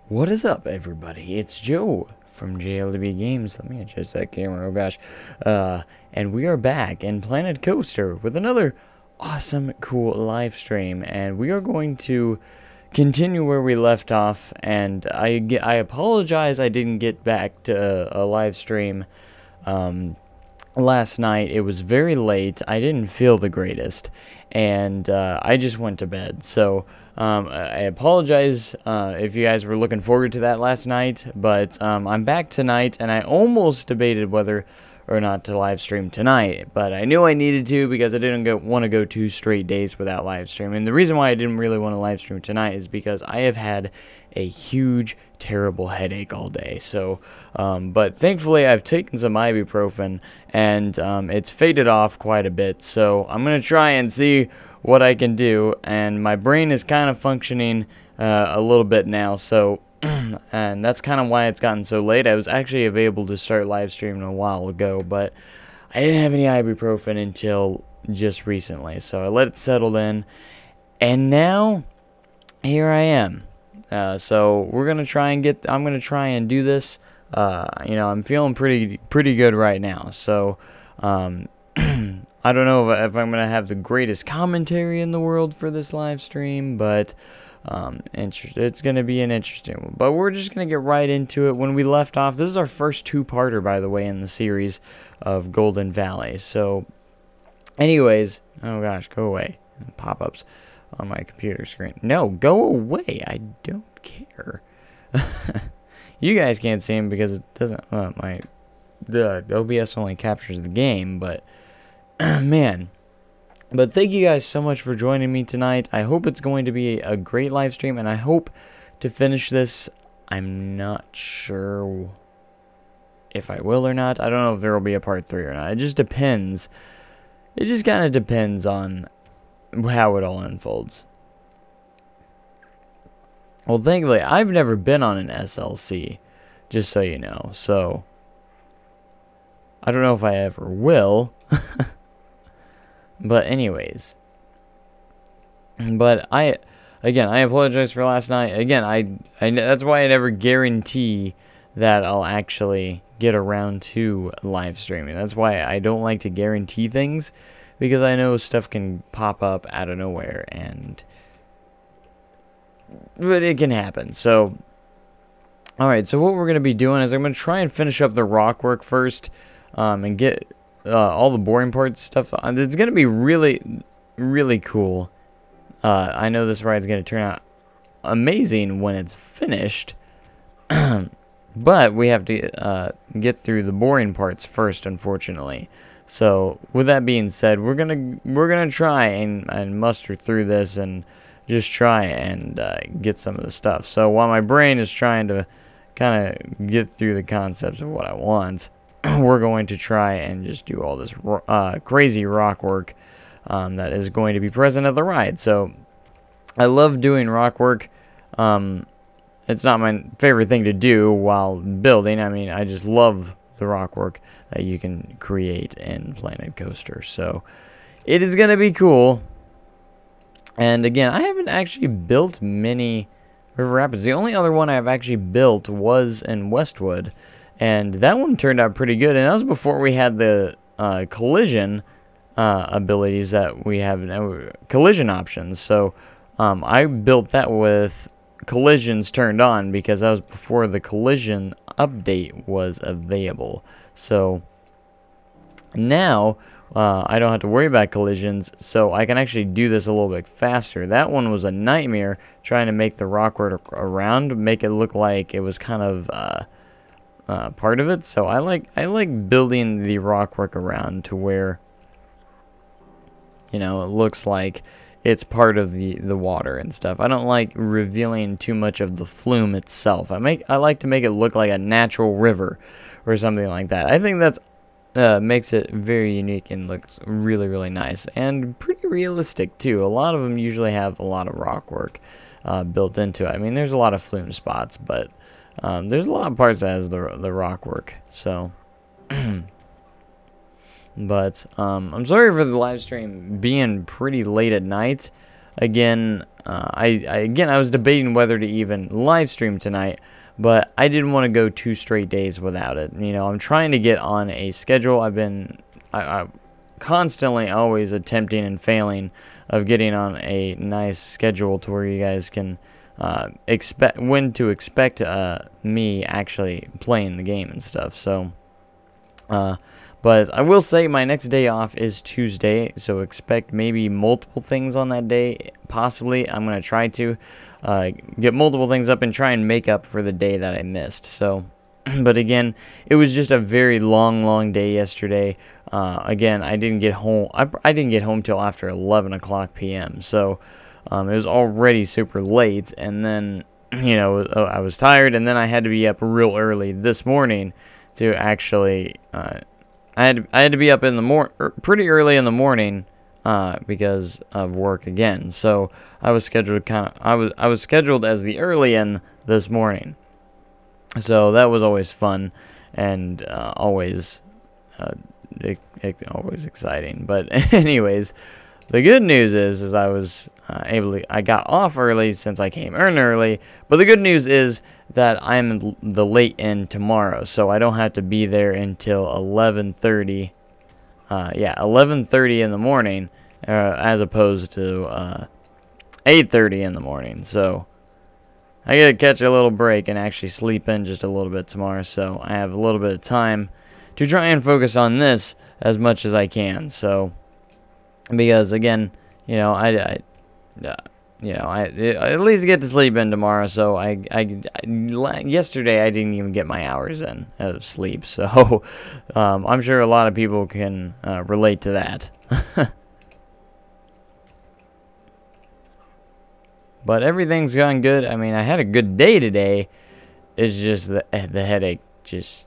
What is up, everybody? It's Joe from JLDB Games. Let me adjust that camera. Oh gosh. And we are back in Planet Coaster with another awesome, cool live stream. And we are going to continue where we left off. And I apologize I didn't get back to a live stream last night. It was very late. I didn't feel the greatest, and I just went to bed. So I apologize if you guys were looking forward to that last night, but I'm back tonight, and I almost debated whether or not to live stream tonight, but I knew I needed to because I didn't want to go 2 straight days without live streaming. And the reason why I didn't really want to live stream tonight is because I have had a huge, terrible headache all day. So, but thankfully I've taken some ibuprofen, and it's faded off quite a bit. So I'm going to try and see what I can do, and my brain is kind of functioning a little bit now, so and that's kind of why it's gotten so late. I was actually available to start live streaming a while ago, but I didn't have any ibuprofen until just recently, so I let it settle in, and now here I am. So we're gonna try and I'm gonna try and do this. I'm feeling pretty good right now, so I don't know if I'm gonna have the greatest commentary in the world for this live stream, but it's gonna be an interesting one. But we're just gonna get right into it. When we left off, this is our first 2-parter, by the way, in the series of Golden Valley. So, anyways, oh gosh, go away. Pop-ups on my computer screen. No, go away. I don't care. You guys can't see him because it doesn't. The OBS only captures the game, but man. But thank you guys so much for joining me tonight. I hope it's going to be a great live stream, and I hope to finish this. I'm not sure if I will or not. I don't know if there will be a part 3 or not. It just depends. It just kind of depends on how it all unfolds. Well, thankfully, I've never been on an SLC, just so you know. So, I don't know if I ever will. But anyways, again, I apologize for last night. Again, I that's why I never guarantee that I'll actually get around to live streaming. That's why I don't like to guarantee things, because I know stuff can pop up out of nowhere, but it can happen. So, alright, so what we're going to be doing is I'm going to try and finish up the rock work first, and get all the boring parts stuff. It's going to be really, really cool. I know this ride's going to turn out amazing when it's finished. But we have to get through the boring parts first, unfortunately. So with that being said, we're gonna try and muster through this and just try and get some of the stuff. So while my brain is trying to kind of get through the concepts of what I want, we're going to try and just do all this crazy rock work that is going to be present at the ride. So I love doing rock work. It's not my favorite thing to do while building. I mean, I just love the rock work that you can create in Planet Coaster. So it is going to be cool. And again, I haven't actually built many River Rapids. The only other one I've actually built was in Westwood, and that one turned out pretty good. And that was before we had the collision abilities that we have now, collision options. So I built that with collisions turned on because that was before the collision update was available. So now I don't have to worry about collisions, so I can actually do this a little bit faster. That one was a nightmare, trying to make the rock work around, make it look like it was kind of part of it. So I like building the rock work around to where, you know, it looks like it's part of the water and stuff. I don't like revealing too much of the flume itself. I like to make it look like a natural river or something like that. I think that's makes it very unique and looks really, really nice and pretty realistic too. A lot of them usually have a lot of rock work built into it. I mean, there's a lot of flume spots, but there's a lot of parts that has the rock work. So but I'm sorry for the live stream being pretty late at night. again, I was debating whether to even live stream tonight, but I didn't want to go 2 straight days without it. You know, I'm trying to get on a schedule. I constantly always attempting and failing of getting on a nice schedule to where you guys can expect me actually playing the game and stuff. So but I will say my next day off is Tuesday, so expect maybe multiple things on that day. Possibly I'm going to try to get multiple things up and try and make up for the day that I missed. So but again, it was just a very long day yesterday. Again, I didn't get home. I didn't get home till after 11 o'clock p.m. So it was already super late, and then you know I was tired, and then I had to be up real early this morning to actually. I had to be up in the pretty early in the morning because of work again. So I was scheduled I was scheduled as the early-in this morning. So that was always fun and always exciting. But anyways, the good news is I was I got off early since I came early. But the good news is that I'm the late end tomorrow, so I don't have to be there until 11:30. 11:30 in the morning, as opposed to 8:30 in the morning. So I get to catch a little break and actually sleep in just a little bit tomorrow, so I have a little bit of time to try and focus on this as much as I can. So, because again, you know, I at least get to sleep in tomorrow. So yesterday I didn't even get my hours in of sleep. So I'm sure a lot of people can relate to that. But everything's gone good. I mean, I had a good day today. It's just the headache just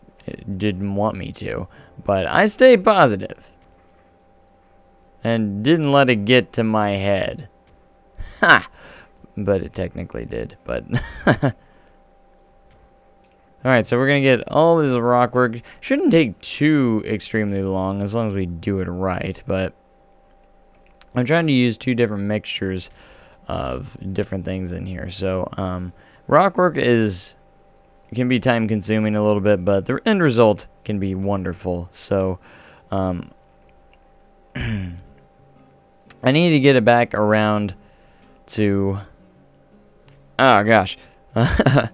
didn't want me to. But I stayed positive and didn't let it get to my head. Ha! But it technically did. But alright, so we're going to get all this rock work. Shouldn't take too extremely long as long as we do it right. But I'm trying to use 2 different mixtures of different things in here. So rock work can be time consuming a little bit, but the end result can be wonderful. So I need to get it back around to, oh gosh. But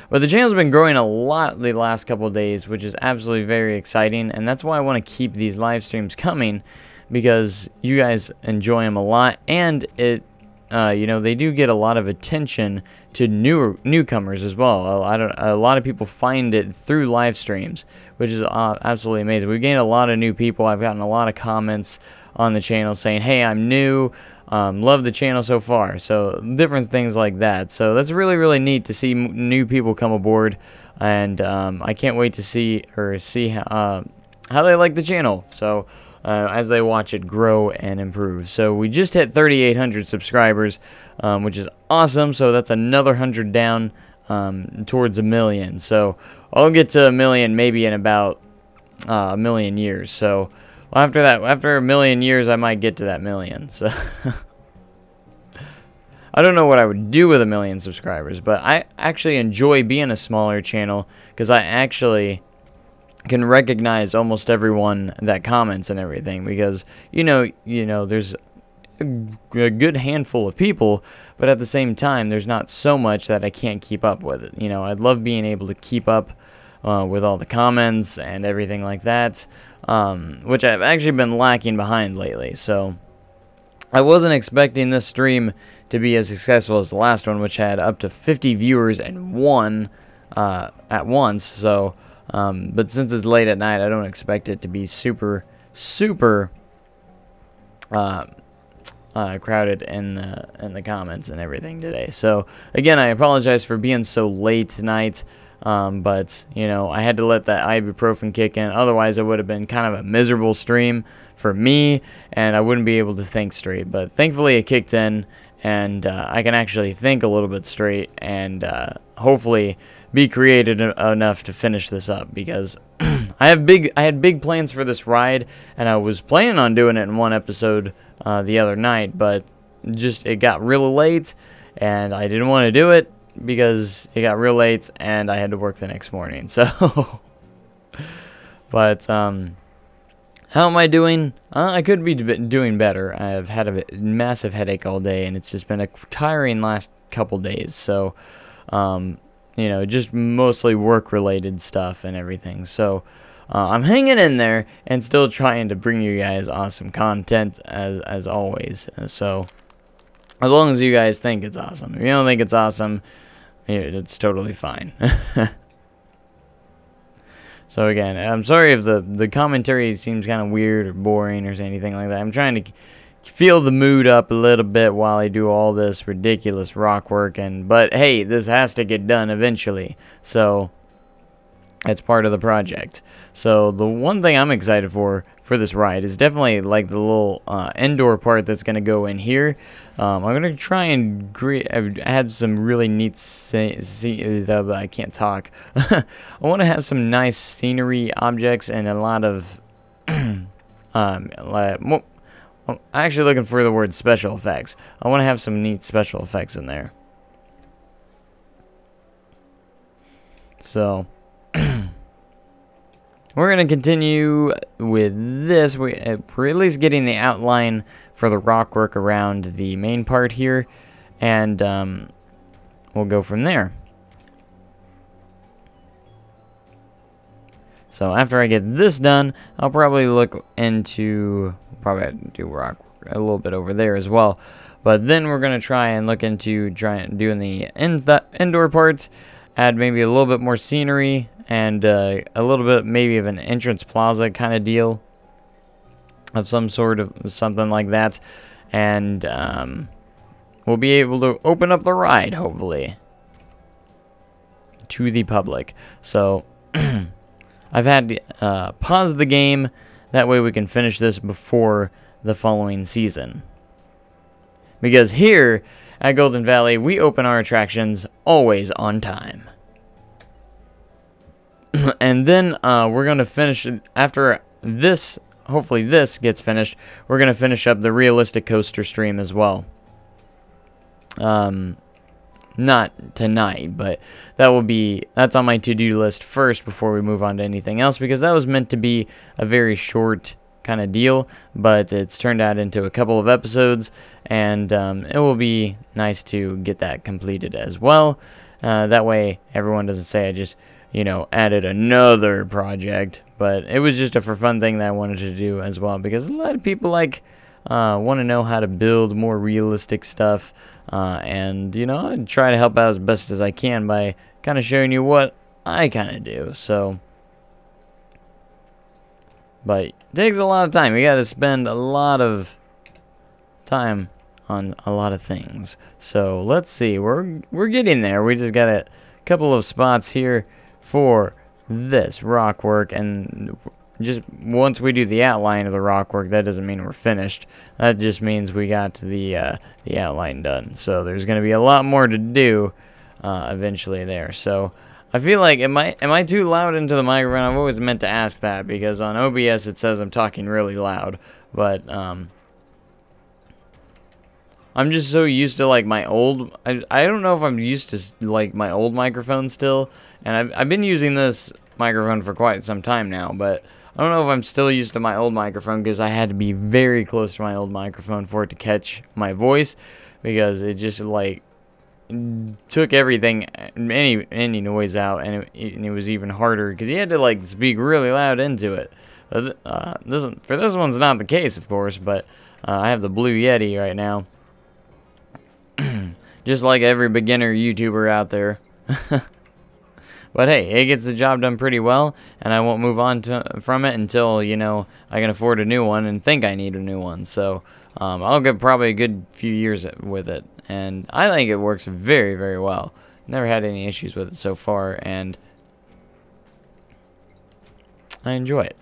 the channel's been growing a lot the last couple of days, which is absolutely very exciting, and that's why I want to keep these live streams coming, because you guys enjoy them a lot, and it you know, they do get a lot of attention to newcomers as well. A lot of people find it through live streams, which is absolutely amazing. We've gained a lot of new people. I've gotten a lot of comments on the channel saying, hey, I'm new, love the channel so far. So different things like that. So that's really neat to see new people come aboard, and I can't wait to see how they like the channel. So as they watch it grow and improve. So we just hit 3,800 subscribers, which is awesome. So that's another 100 down towards 1 million. So I'll get to 1 million maybe in about 1 million years. So after that, after 1 million years, I might get to that 1 million. So I don't know what I would do with 1 million subscribers, but I actually enjoy being a smaller channel because I actually can recognize almost everyone that comments and everything, because you know there's a good handful of people, but at the same time there's not so much that I can't keep up with it. You know, I'd love being able to keep up with all the comments and everything like that, which I've actually been lacking behind lately. So I wasn't expecting this stream to be as successful as the last one, which had up to 50 viewers and one at once. So but since it's late at night, I don't expect it to be super crowded in the comments and everything today. So again, I apologize for being so late tonight, but you know, I had to let that ibuprofen kick in. Otherwise, it would have been kind of a miserable stream for me, and I wouldn't be able to think straight. But thankfully, it kicked in, and I can actually think a little bit straight, and hopefully be creative enough to finish this up, because I had big plans for this ride, and I was planning on doing it in one episode the other night, but it got real late, and I didn't want to do it because it got real late, and I had to work the next morning. So, but how am I doing? I could be doing better. I've had a massive headache all day, and it's just been a tiring last couple days. So, you know, just mostly work-related stuff and everything. So, I'm hanging in there and still trying to bring you guys awesome content as always. So, as long as you guys think it's awesome. If you don't think it's awesome, it's totally fine. So again, I'm sorry if the commentary seems kind of weird or boring or anything like that. I'm trying to feel the mood up a little bit while I do all this ridiculous rock work, but hey, this has to get done eventually. So it's part of the project. So the one thing I'm excited for this ride is definitely like the little indoor part that's going to go in here. I'm going to try and add some really neat I can't talk. I want to have some nice scenery objects and a lot of I'm actually looking for the word special effects. I want to have some neat special effects in there. So we're going to continue with this. We're at least getting the outline for the rock work around the main part here, and we'll go from there. So after I get this done, I'll probably look into, do rock work a little bit over there as well. But then we're going to try and look into doing the indoor parts, add maybe a little bit more scenery, and a little bit maybe of an entrance plaza kind of deal of some sort of something like that, and we'll be able to open up the ride hopefully to the public. So I've had to pause the game, that way we can finish this before the following season, because here at Golden Valley we open our attractions always on time. And then we're going to finish, after this, hopefully this gets finished, we're going to finish up the realistic coaster stream as well. Not tonight, but that's on my to-do list first before we move on to anything else, because that was meant to be a very short kind of deal, but it's turned out into a couple of episodes, and it will be nice to get that completed as well. That way everyone doesn't say I just, you know, added another project, but it was just a for fun thing that I wanted to do as well, because a lot of people want to know how to build more realistic stuff, and you know, I try to help out as best as I can by kind of showing you what I kind of do. So, but it takes a lot of time. You got to spend a lot of time on a lot of things. So let's see, we're getting there. We just got a couple of spots here for this rock work, and just once we do the outline of the rock work, that doesn't mean we're finished. That just means we got the outline done. So there's going to be a lot more to do eventually there. So I feel like, am I too loud into the microphone? I've always meant to ask that, because on OBS it says I'm talking really loud, but I'm just so used to like my old, I don't know if I'm used to like my old microphone still, and I've been using this microphone for quite some time now, but I don't know if I'm still used to my old microphone, because I had to be very close to my old microphone for it to catch my voice, because it just like took everything, any noise out, and it was even harder because you had to like speak really loud into it. For this one's not the case, of course, but I have the Blue Yeti right now. Just like every beginner YouTuber out there. But hey, it gets the job done pretty well, and I won't move on from it until, you know, I can afford a new one and think I need a new one. So I'll get probably a good few years with it, and I think it works very, very well. Never had any issues with it so far, and I enjoy it.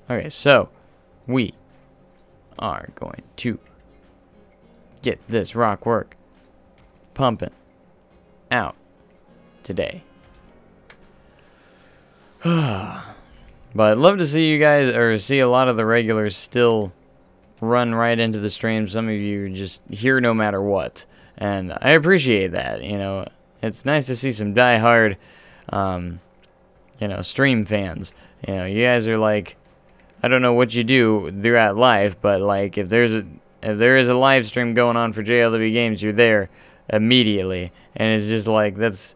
Okay, so we are going to get this rock work pumping out today. But I'd love to see you guys, or see a lot of the regulars still run right into the stream. Some of you just here no matter what, and I appreciate that. You know, it's nice to see some diehard, you know, stream fans. You know, you guys are like, I don't know what you do throughout life, but like if there is a live stream going on for JLW Games, you're there immediately, and it's just like it's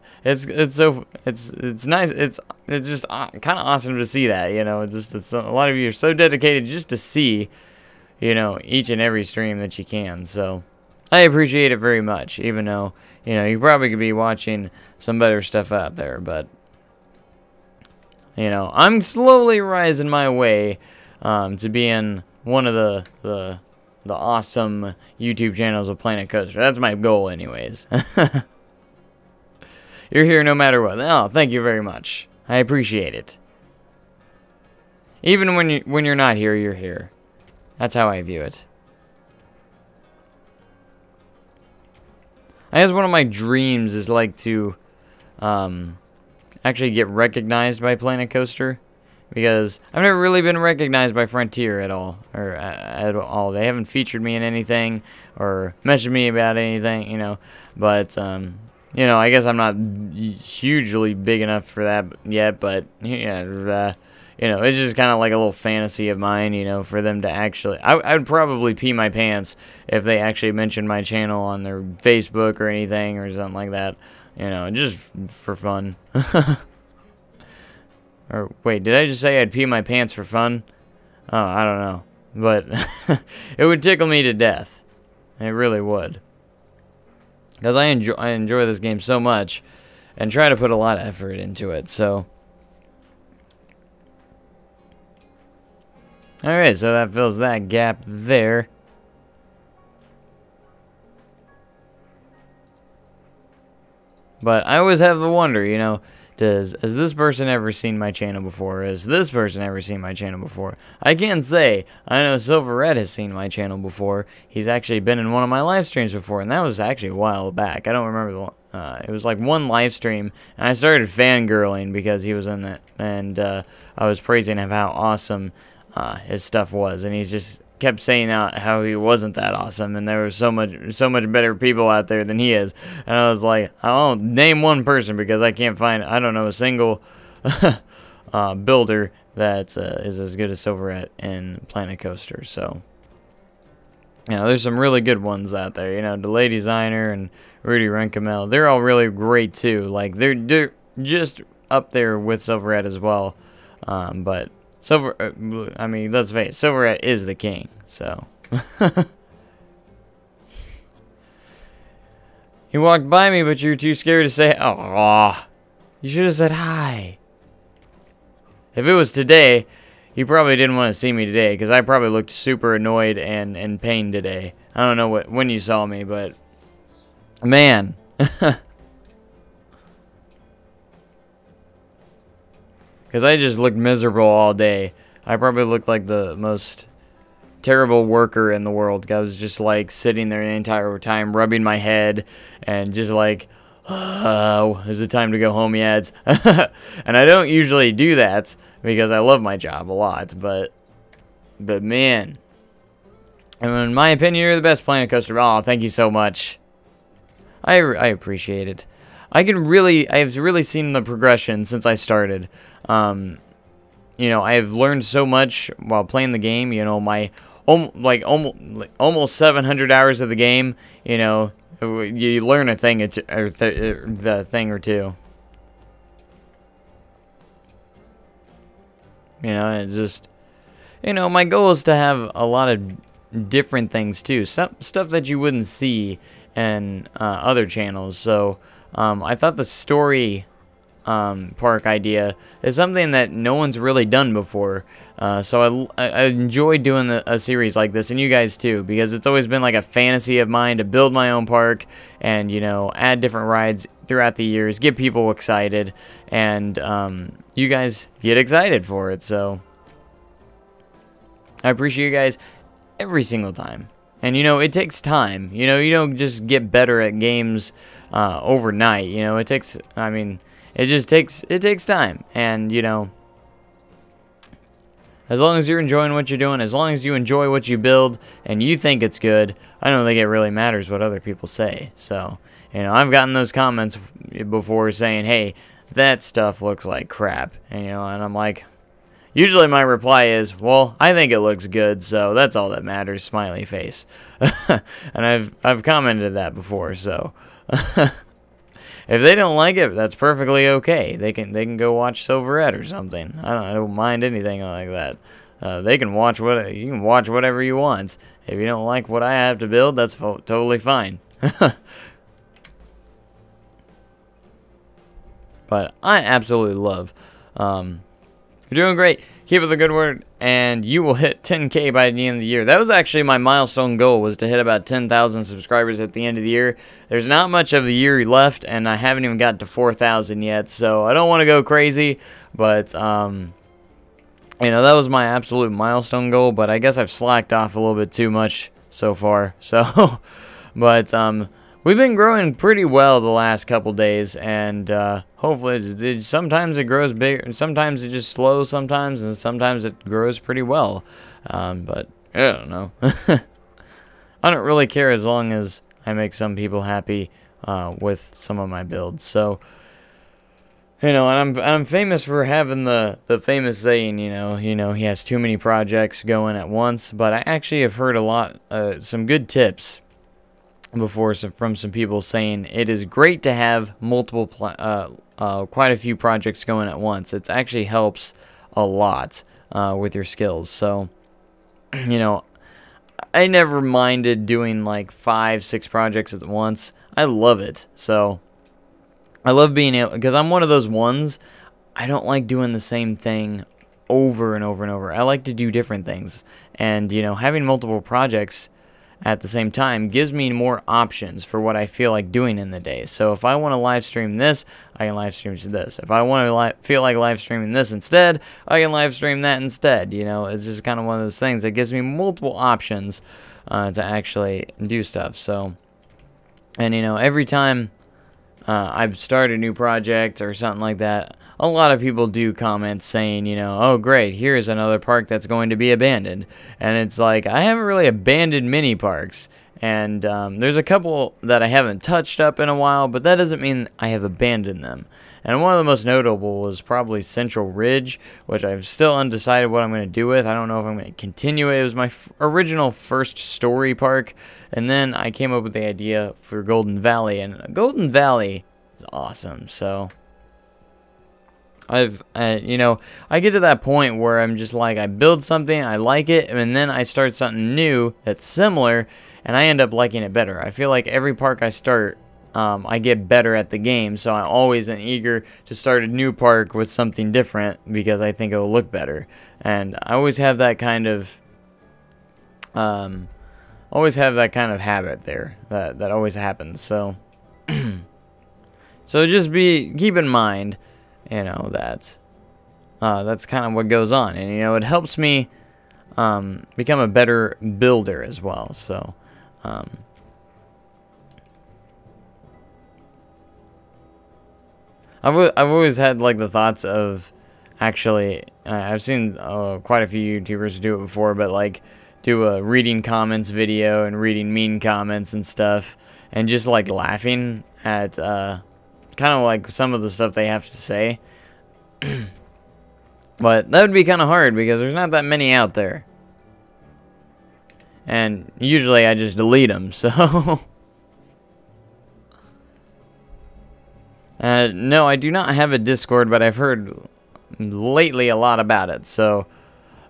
nice. It's just kind of awesome to see that. You know, it's a lot of you are so dedicated just to see, you know, each and every stream that you can. So I appreciate it very much, even though, you know, you probably could be watching some better stuff out there, but you know, I'm slowly rising my way to being one of the awesome YouTube channels of Planet Coaster. That's my goal anyways. You're here no matter what. Oh, thank you very much. I appreciate it. Even when you're not here, you're here. That's how I view it. I guess one of my dreams is like to actually get recognized by Planet Coaster, because I've never really been recognized by Frontier at all, or at all. They haven't featured me in anything or messaged me about anything, you know. But you know, I guess I'm not hugely big enough for that yet. But yeah, you know, it's just kind of like a little fantasy of mine, you know, for them to actually. I would probably pee my pants if they actually mentioned my channel on their Facebook or anything or something like that. You know, just for fun. Or, wait, did I just say I'd pee my pants for fun? Oh, I don't know. But it would tickle me to death. It really would. Because I enjoy this game so much and try to put a lot of effort into it, so. Alright, so that fills that gap there. But I always have the wonder, you know, has this person ever seen my channel before? Has this person ever seen my channel before? I can't say. I know Silver Red has seen my channel before. He's actually been in one of my live streams before, and that was actually a while back. I don't remember it was like one live stream, and I started fangirling because he was in that, and I was praising him how awesome his stuff was, and he's just kept saying out how he wasn't that awesome, and there was so much better people out there than he is. And I was like, I won't name one person because I can't find, I don't know, a single builder that is as good as Silverette and Planet Coaster. So, you know, there's some really good ones out there. You know, Delay Designer and Rudy Renkamel, they're all really great too. Like they're just up there with Silverette as well. But I mean, let's face it, Silverette is the king, so. He walked by me, but you were too scared to say, oh, you should have said hi. If it was today, he probably didn't want to see me today, because I probably looked super annoyed and in pain today. I don't know when you saw me, but, man. Because I just looked miserable all day. I probably looked like the most terrible worker in the world. I was just like sitting there the entire time, rubbing my head, and just like, oh, is it time to go home yet? And I don't usually do that because I love my job a lot. But man, in my opinion, you're the best Planet Coaster. Oh, thank you so much. I appreciate it. I've really seen the progression since I started. You know, I've learned so much while playing the game. You know, my almost 700 hours of the game. You know, you learn a thing the thing or two. You know, it's just, you know, my goal is to have a lot of different things too. Stuff that you wouldn't see in other channels. So I thought the story park idea is something that no one's really done before. So I enjoy doing a series like this, and you guys too, because it's always been like a fantasy of mine to build my own park and, you know, add different rides throughout the years, get people excited, and you guys get excited for it. So I appreciate you guys every single time. And, you know, it takes time. You know, you don't just get better at games overnight. You know, it takes, it takes time. And, you know, As long as you're enjoying what you're doing, as long as you enjoy what you build and you think it's good, I don't think it really matters what other people say. So, you know, I've gotten those comments before saying, hey, that stuff looks like crap. And, you know, and I'm like, usually my reply is, well, I think it looks good, so that's all that matters, smiley face. And I've commented that before, so if they don't like it, that's perfectly okay. They can go watch Silverette or something. I don't mind anything like that. They can watch you can watch whatever you want. If you don't like what I have to build, that's totally fine. But I absolutely love. You're doing great. Keep up the good work, and you will hit 10K by the end of the year. That was actually my milestone goal, was to hit about 10,000 subscribers at the end of the year. There's not much of the year left, and I haven't even gotten to 4,000 yet, so I don't want to go crazy, but, you know, that was my absolute milestone goal, but I guess I've slacked off a little bit too much so far, so, but, we've been growing pretty well the last couple days, and hopefully, sometimes it grows big, sometimes it's just slow sometimes, and sometimes it grows pretty well. But I don't know. I don't really care as long as I make some people happy with some of my builds. So, you know, and I'm famous for having the famous saying, you know, he has too many projects going at once. But I actually have heard a lot, some good tips before from some people saying it is great to have multiple quite a few projects going at once. It actually helps a lot with your skills. So, you know, I never minded doing like 5-6 projects at once. I love it. So I love being able, because I'm one of those ones, I don't like doing the same thing over and over and over. I like to do different things, and you know, having multiple projects at the same time gives me more options for what I feel like doing in the day. So if I want to live stream this, I can live stream this. If I want to feel like live streaming this instead, I can live stream that instead. You know, it's just kind of one of those things that gives me multiple options to actually do stuff. So, and you know, every time I start a new project or something like that, a lot of people do comment saying, you know, oh great, here's another park that's going to be abandoned. And it's like, I haven't really abandoned many parks, and there's a couple that I haven't touched up in a while, but that doesn't mean I have abandoned them. And one of the most notable was probably Central Ridge, which I've still undecided what I'm going to do with. I don't know if I'm going to continue it. It was my original first story park, and then I came up with the idea for Golden Valley, and Golden Valley is awesome. So you know, I get to that point where I'm just like, I build something, I like it, and then I start something new that's similar, and I end up liking it better. I feel like every park I start, I get better at the game, so I'm always eager to start a new park with something different because I think it will look better. And I always have that kind of, habit there that always happens. So, so just keep in mind, you know, that's kind of what goes on, and you know, it helps me become a better builder as well. So I've always had like the thoughts of actually I've seen quite a few YouTubers do it before, but like do a reading comments video and reading mean comments and stuff, and just like laughing at kind of like some of the stuff they have to say. But that would be kind of hard because there's not that many out there, and usually I just delete them. So no, I do not have a Discord, but I've heard lately a lot about it. So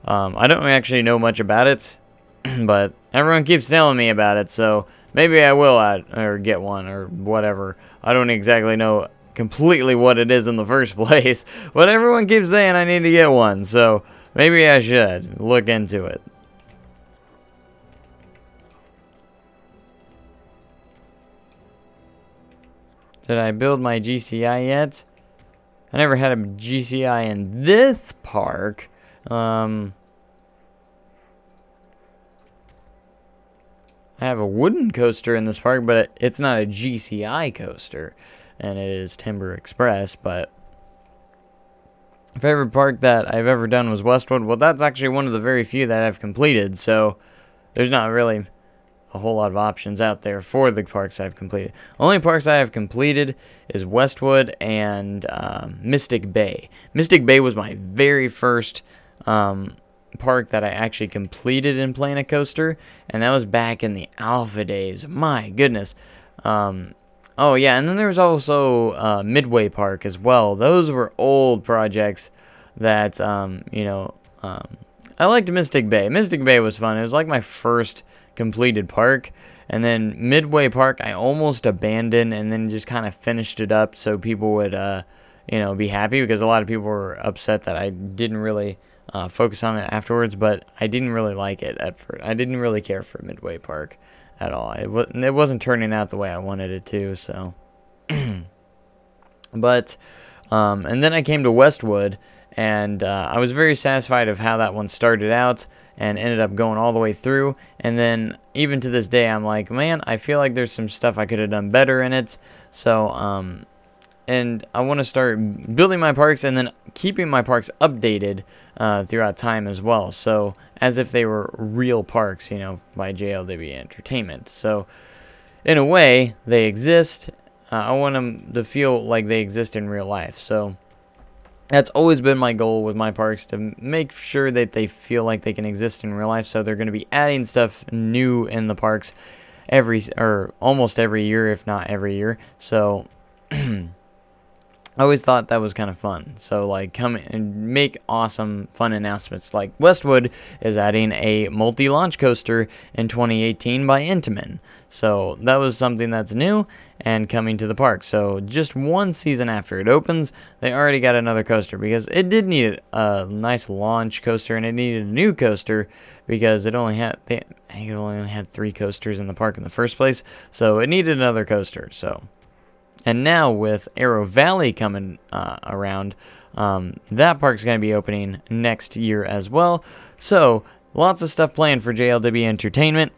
I don't actually know much about it, but everyone keeps telling me about it, so maybe I will add or get one or whatever. I don't exactly know completely what it is in the first place, but everyone keeps saying I need to get one, so maybe I should look into it. Did I build my GCI yet? I never had a GCI in this park. I have a wooden coaster in this park, but it's not a GCI coaster, and it is Timber Express. But favorite park that I've ever done was Westwood. Well, that's actually one of the very few that I've completed, so there's not really a whole lot of options out there for the parks I've completed. Only parks I have completed is Westwood and Mystic Bay. Mystic Bay was my very first park that I actually completed in Planet Coaster, and that was back in the alpha days. My goodness. Oh yeah, and then there was also Midway Park as well. Those were old projects that I liked Mystic Bay. Mystic Bay was fun. It was like my first completed park. And then Midway Park I almost abandoned and then just kind of finished it up so people would be happy, because a lot of people were upset that I didn't really focus on it afterwards, but I didn't really like it at first. I didn't really care for Midway Park at all. It wasn't turning out the way I wanted it to, so but and then I came to Westwood, and I was very satisfied of how that one started out and ended up going all the way through. And then even to this day, I'm like, man, I feel like there's some stuff I could have done better in it. So, and I want to start building my parks and then keeping my parks updated throughout time as well. So, as if they were real parks, by JLW Entertainment. So, in a way, they exist. I want them to feel like they exist in real life. So, that's always been my goal with my parks, to make sure that they feel like they can exist in real life. So they're going to be adding stuff new in the parks almost every year, if not every year. So I always thought that was kind of fun. So like come and make awesome fun announcements. Like Westwood is adding a multi-launch coaster in 2018 by Intamin. So that was something that's new and coming to the park. So just one season after it opens, they already got another coaster, because it did need a nice launch coaster, and it needed a new coaster because I think it only had 3 coasters in the park in the first place. So it needed another coaster. So, and now with Arrow Valley coming around, that park's going to be opening next year as well. So lots of stuff planned for JLW Entertainment.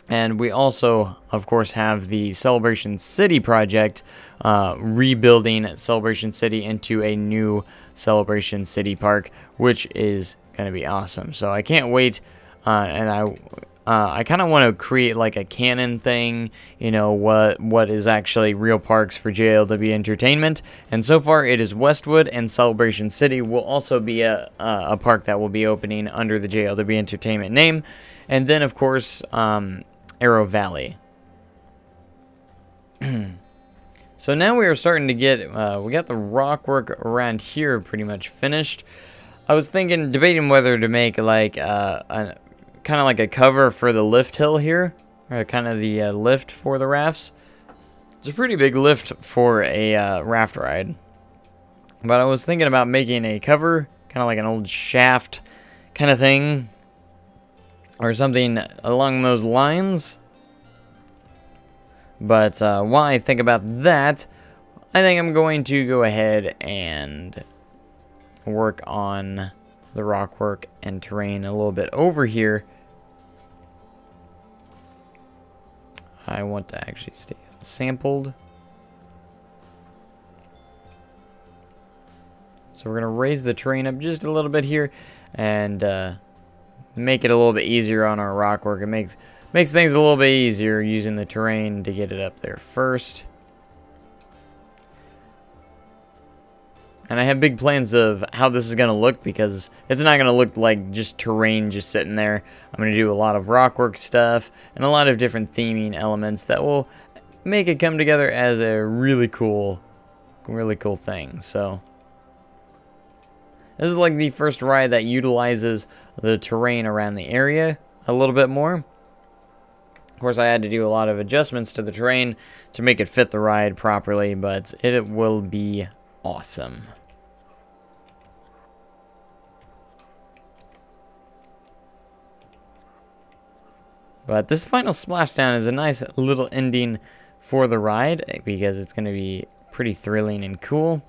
And we also, of course, have the Celebration City project, rebuilding Celebration City into a new Celebration City park, which is going to be awesome. So I can't wait, and I kind of want to create like a canon thing, what is actually real parks for JLW Entertainment. And so far it is Westwood, and Celebration City will also be a park that will be opening under the JLW Entertainment name. And then, of course, Arrow Valley. So now we are starting to get, we got the rock work around here pretty much finished. I was debating whether to make like kind of like a cover for the lift hill here, or kind of the lift for the rafts. It's a pretty big lift for a raft ride, but I was thinking about making a cover, kind of like an old shaft kind of thing, or something along those lines. But while I think about that, I think I'm going to go ahead and work on the rock work and terrain a little bit over here. I want to actually stay sampled. So we're going to raise the terrain up just a little bit here and make it a little bit easier on our rock work. It makes things a little bit easier using the terrain to get it up there first. And I have big plans of how this is going to look, because it's not going to look like just terrain just sitting there. I'm going to do a lot of rockwork stuff and a lot of different theming elements that will make it come together as a really cool thing. So this is like the first ride that utilizes the terrain around the area a little bit more. Of course, I had to do a lot of adjustments to the terrain to make it fit the ride properly, but it will be awesome. But this final splashdown is a nice little ending for the ride, because it's going to be pretty thrilling and cool,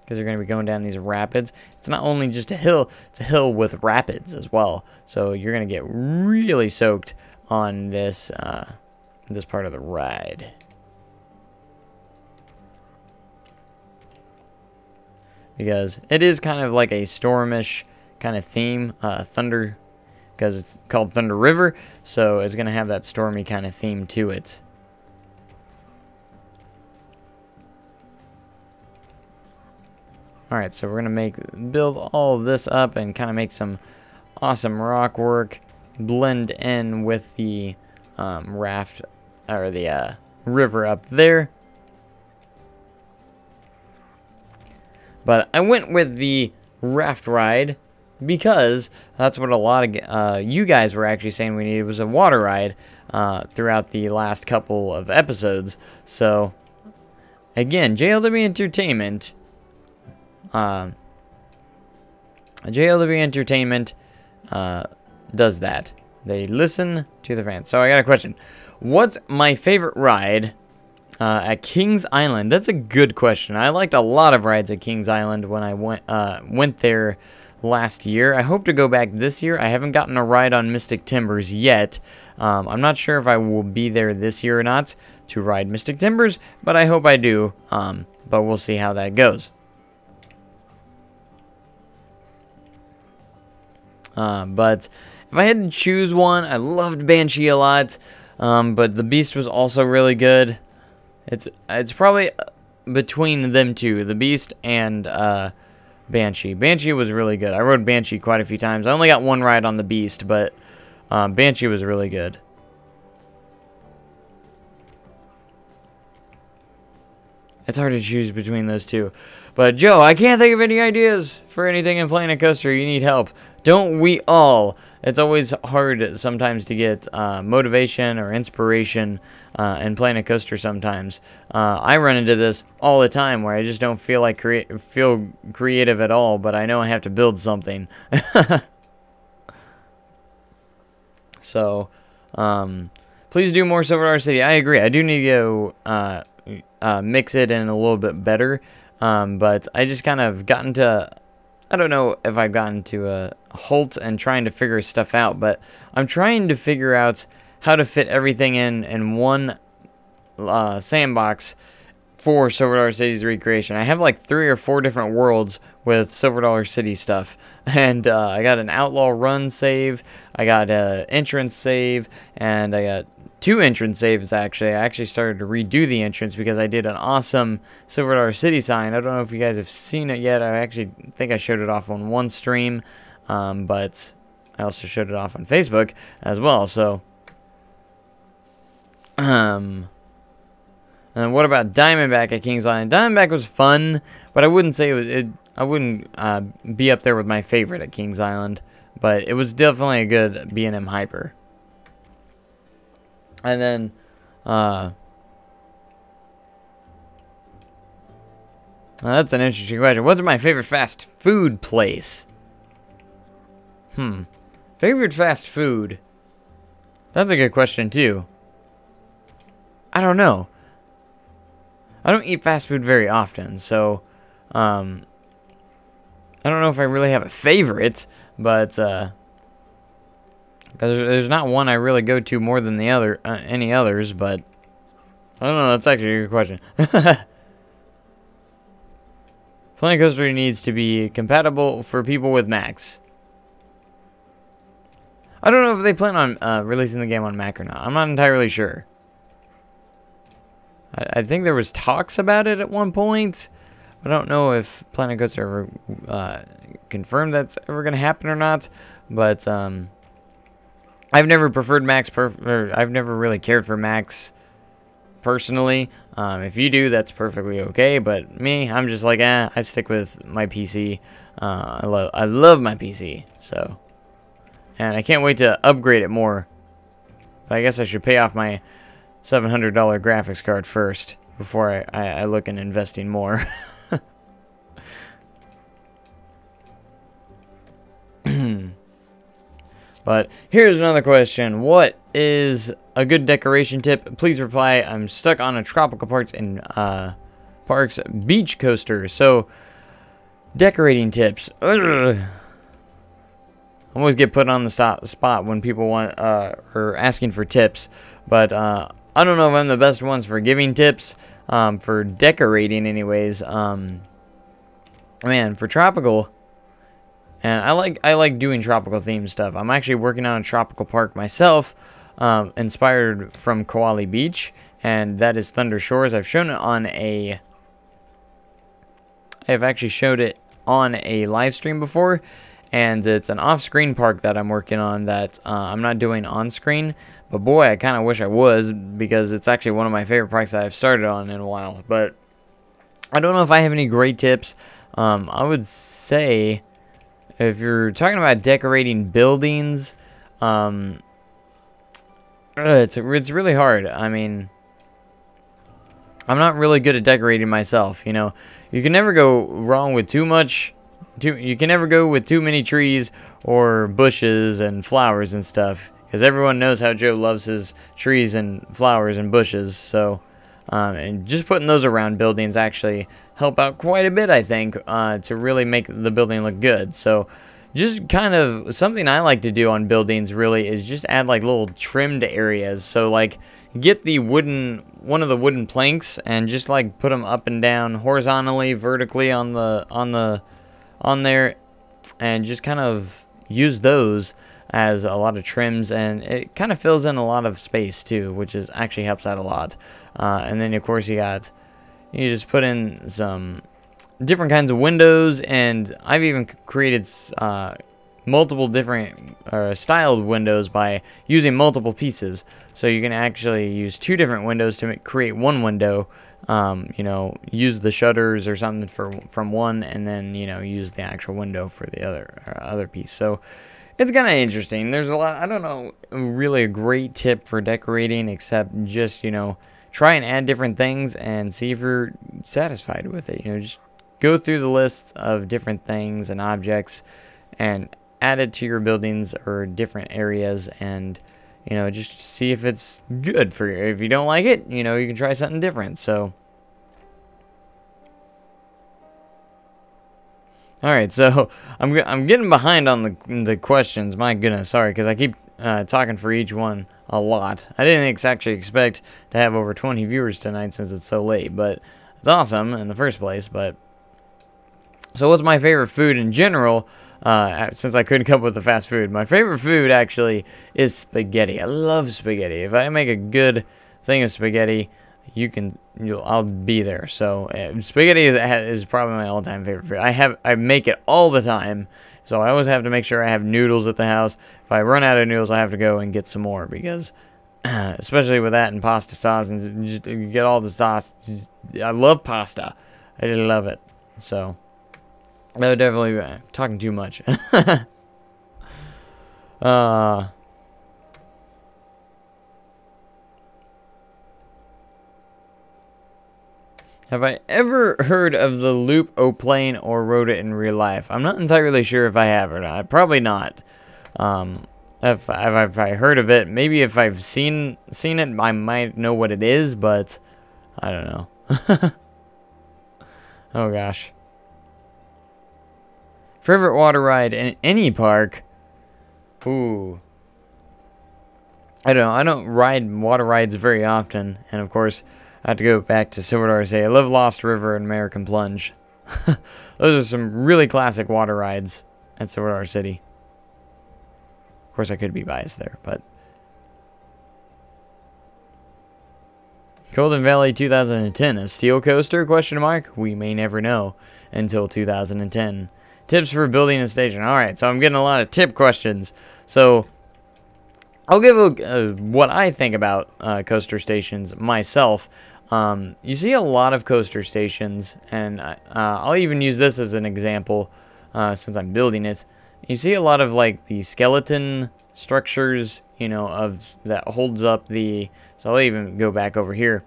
because you're going to be going down these rapids. It's not only just a hill, it's a hill with rapids as well. So you're going to get really soaked on this this part of the ride. because it is kind of like a stormish kind of theme, thunder, because it's called Thunder River, so it's going to have that stormy kind of theme to it. Alright, so we're going to build all this up and kind of make some awesome rock work, blend in with the raft, or the river up there. But I went with the raft ride because that's what a lot of you guys were actually saying we needed, was a water ride throughout the last couple of episodes. So, again, JLW Entertainment... JLW Entertainment does that. They listen to the fans. So I got a question. What's my favorite ride at Kings Island? That's a good question. I liked a lot of rides at Kings Island when I went there last year. I hope to go back this year. I haven't gotten a ride on Mystic Timbers yet. I'm not sure if I will be there this year or not to ride Mystic Timbers, but I hope I do. But we'll see how that goes. But if I had to choose one, I loved Banshee a lot, but the Beast was also really good. It's probably between them two, the Beast and Banshee. Banshee was really good. I rode Banshee quite a few times. I only got one ride on the Beast, but Banshee was really good. It's hard to choose between those two. But, Joe, I can't think of any ideas for anything in Planet Coaster. You need help. Don't we all? It's always hard sometimes to get motivation or inspiration in Planet Coaster sometimes. I run into this all the time where I just don't feel like feel creative at all, but I know I have to build something. So, please do more Silver Dollar City. I agree. I do need to go mix it in a little bit better. But I just kind of gotten to, I don't know if I've gotten to a halt and trying to figure stuff out, but I'm trying to figure out how to fit everything in one sandbox for Silver Dollar City's recreation. I have like 3 or 4 different worlds with Silver Dollar City stuff, and I got an Outlaw Run save, I got an entrance save, and I got 2 entrance saves actually. I actually started to redo the entrance because I did an awesome Silver Dollar City sign. I don't know if you guys have seen it yet. I actually think I showed it off on one stream, but I also showed it off on Facebook as well. So, and what about Diamondback at Kings Island? Diamondback was fun, but I wouldn't say I wouldn't be up there with my favorite at Kings Island, but it was definitely a good B&M Hyper. And then, that's an interesting question. What's my favorite fast food place? Favorite fast food? That's a good question, too. I don't know. I don't eat fast food very often, so, I don't know if I really have a favorite, but, there's not one I really go to more than the other, any others, but I don't know, that's actually a good question. Planet Coaster needs to be compatible for people with Macs. I don't know if they plan on releasing the game on Mac or not. I'm not entirely sure. I think there was talks about it at one point. I don't know if Planet Coaster ever confirmed that's ever going to happen or not, but I've never preferred Macs, I've never really cared for Macs personally. If you do, that's perfectly okay, but me, I'm just like, I stick with my PC. I love my PC, so, and I can't wait to upgrade it more, but I guess I should pay off my $700 graphics card first before I look in investing more. But here's another question. What is a good decoration tip? Please reply. I'm stuck on a tropical parks beach coaster. So, decorating tips. Ugh. I always get put on the spot when people want or asking for tips. But I don't know if I'm the best ones for giving tips. For decorating anyways. man, for tropical, and I like doing tropical themed stuff. I'm actually working on a tropical park myself, inspired from Koali Beach, and that is Thunder Shores. I've actually showed it on a live stream before, and it's an off-screen park that I'm working on that I'm not doing on-screen. But boy, I kind of wish I was, because it's actually one of my favorite parks that I've started on in a while. But I don't know if I have any great tips. I would say, if you're talking about decorating buildings, it's really hard. I mean, I'm not really good at decorating myself. You know, you can never go wrong with you can never go with too many trees or bushes and flowers and stuff, because everyone knows how Joe loves his trees and flowers and bushes. So, and just putting those around buildings actually help out quite a bit, I think, to really make the building look good. So, just kind of something I like to do on buildings really is just add like little trimmed areas. So like get one of the wooden planks and just like put them up and down horizontally, vertically on there, and just kind of use those as a lot of trims, and it kind of fills in a lot of space too, which is actually helps out a lot. And then of course you just put in some different kinds of windows, and I've even created multiple different styled windows by using multiple pieces. So you can actually use 2 different windows to create one window. You know, use the shutters or something from one, and then use the actual window for the other piece. So it's kind of interesting. There's a lot. I don't know really a great tip for decorating, except just try and add different things and see if you're satisfied with it. Just go through the list of different things and objects and add it to your buildings or different areas, and just see if it's good for you. If you don't like it, you can try something different. So alright, so I'm getting behind on the questions. My goodness, sorry, because I keep talking for each one a lot. I didn't actually expect to have over 20 viewers tonight since it's so late, but it's awesome in the first place. But so what's my favorite food in general? Since I couldn't come up with the fast food, my favorite food actually is spaghetti. I love spaghetti. If I make a good thing of spaghetti, I'll be there. So spaghetti is probably my all-time favorite food. I make it all the time, so I always have to make sure I have noodles at the house. If I run out of noodles, I have to go and get some more, because especially with that and pasta sauce, and just get all the sauce. I love pasta. I just love it. So no, definitely talking too much. Have I ever heard of the loop-o-plane or rode it in real life? I'm not entirely sure if I have or not. Probably not. If I heard of it, maybe if I've seen it, I might know what it is, but I don't know. Oh gosh. Favorite water ride in any park? Ooh. I don't know. I don't ride water rides very often. And of course, I have to go back to Silver Dollar City. I love Lost River and American Plunge. Those are some really classic water rides at Silver Dollar City. Of course, I could be biased there, but Golden Valley 2010, a steel coaster? Question mark. We may never know until 2010. Tips for building a station. Alright, so I'm getting a lot of tip questions. So, I'll give what I think about coaster stations myself. You see a lot of coaster stations, and I'll even use this as an example since I'm building it. You see a lot of like the skeleton structures, of that holds up the. So I'll even go back over here.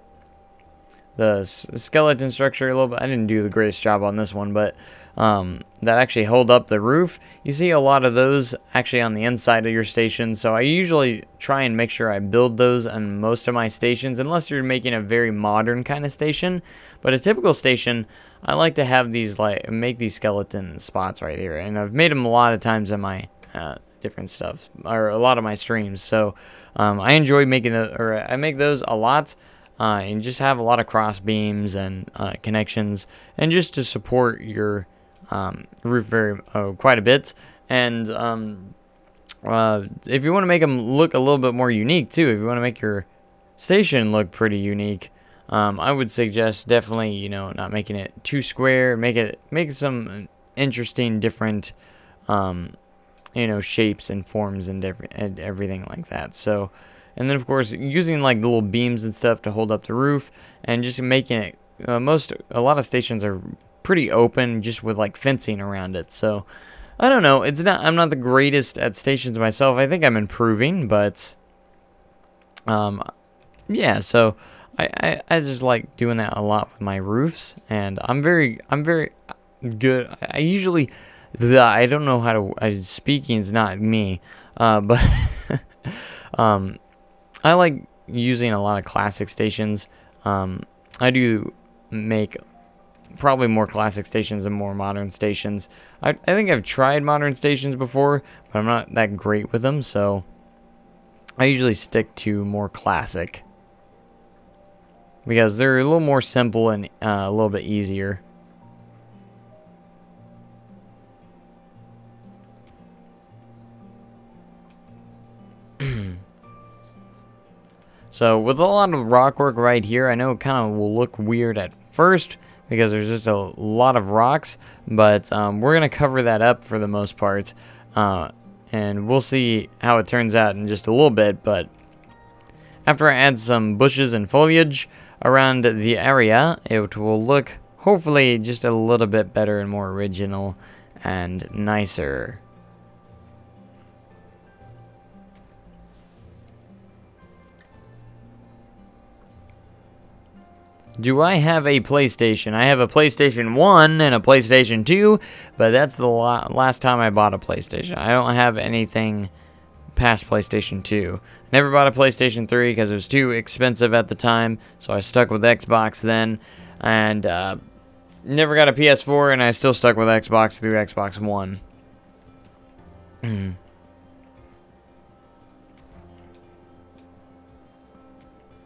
The skeleton structure a little bit. I didn't do the greatest job on this one, but that actually hold up the roof. You see a lot of those actually on the inside of your station, so I usually try and make sure I build those on most of my stations, unless you're making a very modern kind of station. But a typical station, I like to have these, make these skeleton spots right here, and I've made them a lot of times in my different stuff, or a lot of my streams. So I enjoy making I make those a lot. And just have a lot of cross beams and connections, and just to support your roof quite a bit. And if you want to make them look a little bit more unique too, if you want to make your station look pretty unique, I would suggest definitely, you know, not making it too square. Make some interesting, different, you know, shapes and forms and everything like that. So, and then of course using like the little beams and stuff to hold up the roof, and just making it. A lot of stations are pretty open, just with like fencing around it. So, I don't know. I'm not the greatest at stations myself. I think I'm improving, but yeah. So I just like doing that a lot with my roofs, and I'm very good. I usually, I don't know how to. Speaking is not me, but I like using a lot of classic stations. I do make probably more classic stations than more modern stations. I think I've tried modern stations before, but I'm not that great with them, so I usually stick to more classic because they're a little more simple and a little bit easier. So with a lot of rock work right here, I know it kind of will look weird at first because there's just a lot of rocks, but we're going to cover that up for the most part, and we'll see how it turns out in just a little bit. But after I add some bushes and foliage around the area, it will look hopefully just a little bit better and more original and nicer. Do I have a PlayStation? I have a PlayStation 1 and a PlayStation 2, but that's the last time I bought a PlayStation. I don't have anything past PlayStation 2. Never bought a PlayStation 3 because it was too expensive at the time, so I stuck with Xbox then. And never got a PS4, and I still stuck with Xbox through Xbox One.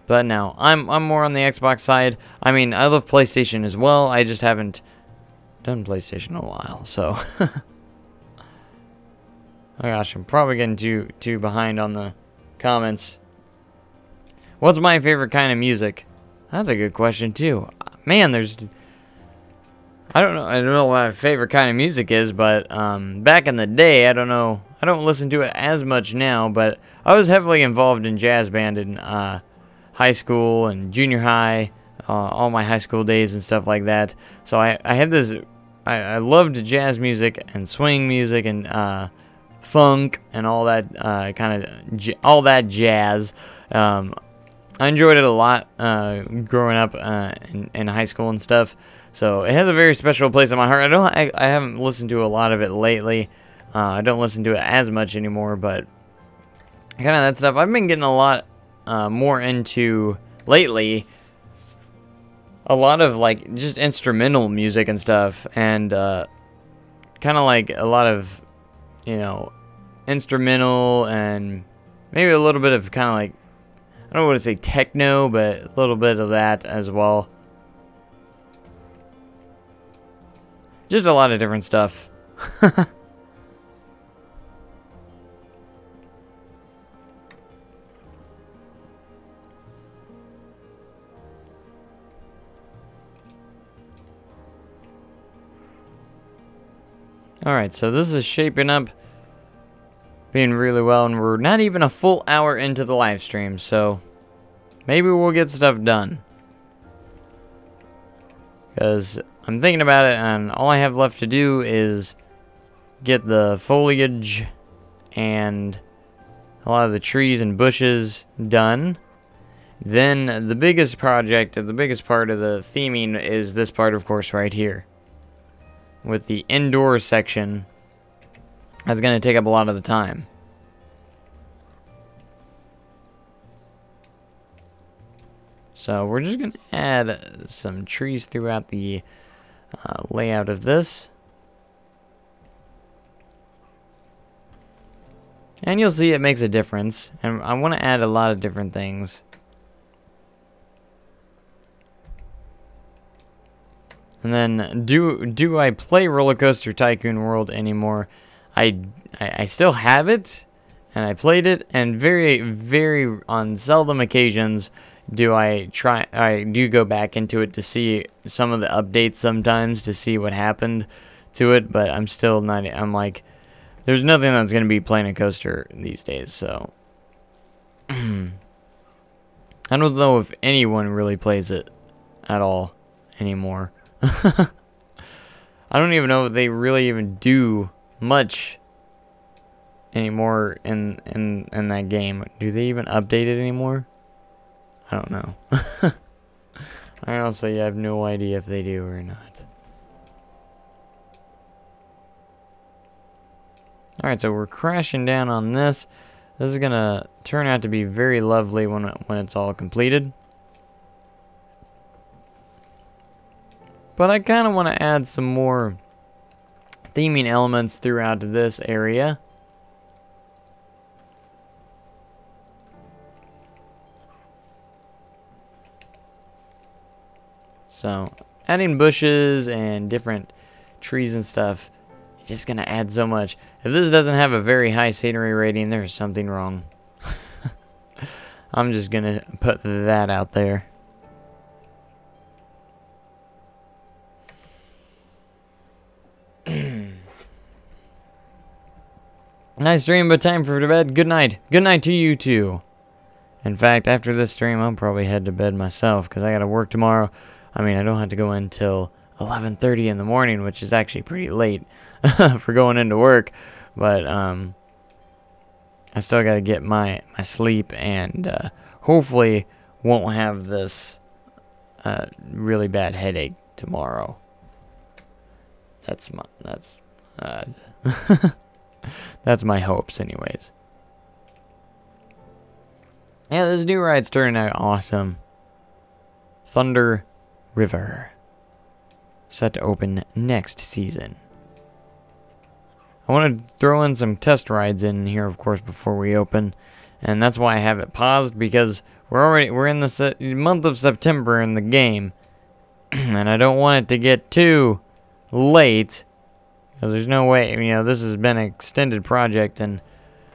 But no, I'm more on the Xbox side. I mean, I love PlayStation as well. I just haven't done PlayStation in a while, so. Oh gosh, I'm probably getting too behind on the comments. What's my favorite kind of music? That's a good question too. Man, I don't know what my favorite kind of music is, but back in the day, I don't know. I don't listen to it as much now, but I was heavily involved in jazz band in high school and junior high, all my high school days and stuff like that. So I had this, I loved jazz music and swing music and funk and all that all that jazz. I enjoyed it a lot growing up in high school and stuff. So it has a very special place in my heart. I haven't listened to a lot of it lately. I don't listen to it as much anymore, but kind of that stuff I've been getting a lot more into lately. A lot of like just instrumental music and stuff, and kind of like a lot of, you know, instrumental and maybe a little bit of kind of like, I don't want to say techno, but a little bit of that as well. Just a lot of different stuff. Alright, so this is shaping up being really well, and we're not even a full hour into the live stream, so maybe we'll get stuff done. Because I'm thinking about it, and all I have left to do is get the foliage and a lot of the trees and bushes done. Then the biggest project, the biggest part of the theming is this part, of course, right here. With the indoor section, that's going to take up a lot of the time. So we're just going to add some trees throughout the layout of this. And you'll see it makes a difference. And I want to add a lot of different things. And then do I play Roller Coaster Tycoon World anymore? I still have it, and I played it, and very on seldom occasions do I do go back into it to see some of the updates sometimes to see what happened to it, but I'm still not. I'm like, there's nothing that's gonna be playing a coaster these days, so I don't know if anyone really plays it at all anymore. I don't even know if they really even do much anymore in that game. Do they even update it anymore? I don't know. I honestly have no idea if they do or not. Alright, so we're crashing down on this. This is gonna turn out to be very lovely when it's all completed. But I kind of want to add some more theming elements throughout this area. So, adding bushes and different trees and stuff, it's just going to add so much. If this doesn't have a very high scenery rating, there's something wrong. I'm just going to put that out there. Nice stream, but time for bed. Good night. Good night to you too. In fact, after this stream, I'll probably head to bed myself because I got to work tomorrow. I mean, I don't have to go in till 11:30 in the morning, which is actually pretty late for going into work. But I still got to get my sleep, and hopefully won't have this really bad headache tomorrow. That's that's my hopes, anyways. Yeah, this new ride's turning out awesome. Thunder River. Set to open next season. I want to throw in some test rides in here, of course, before we open. And that's why I have it paused, because we're in the month of September in the game. And I don't want it to get too late. Because there's no way, you know, this has been an extended project, and,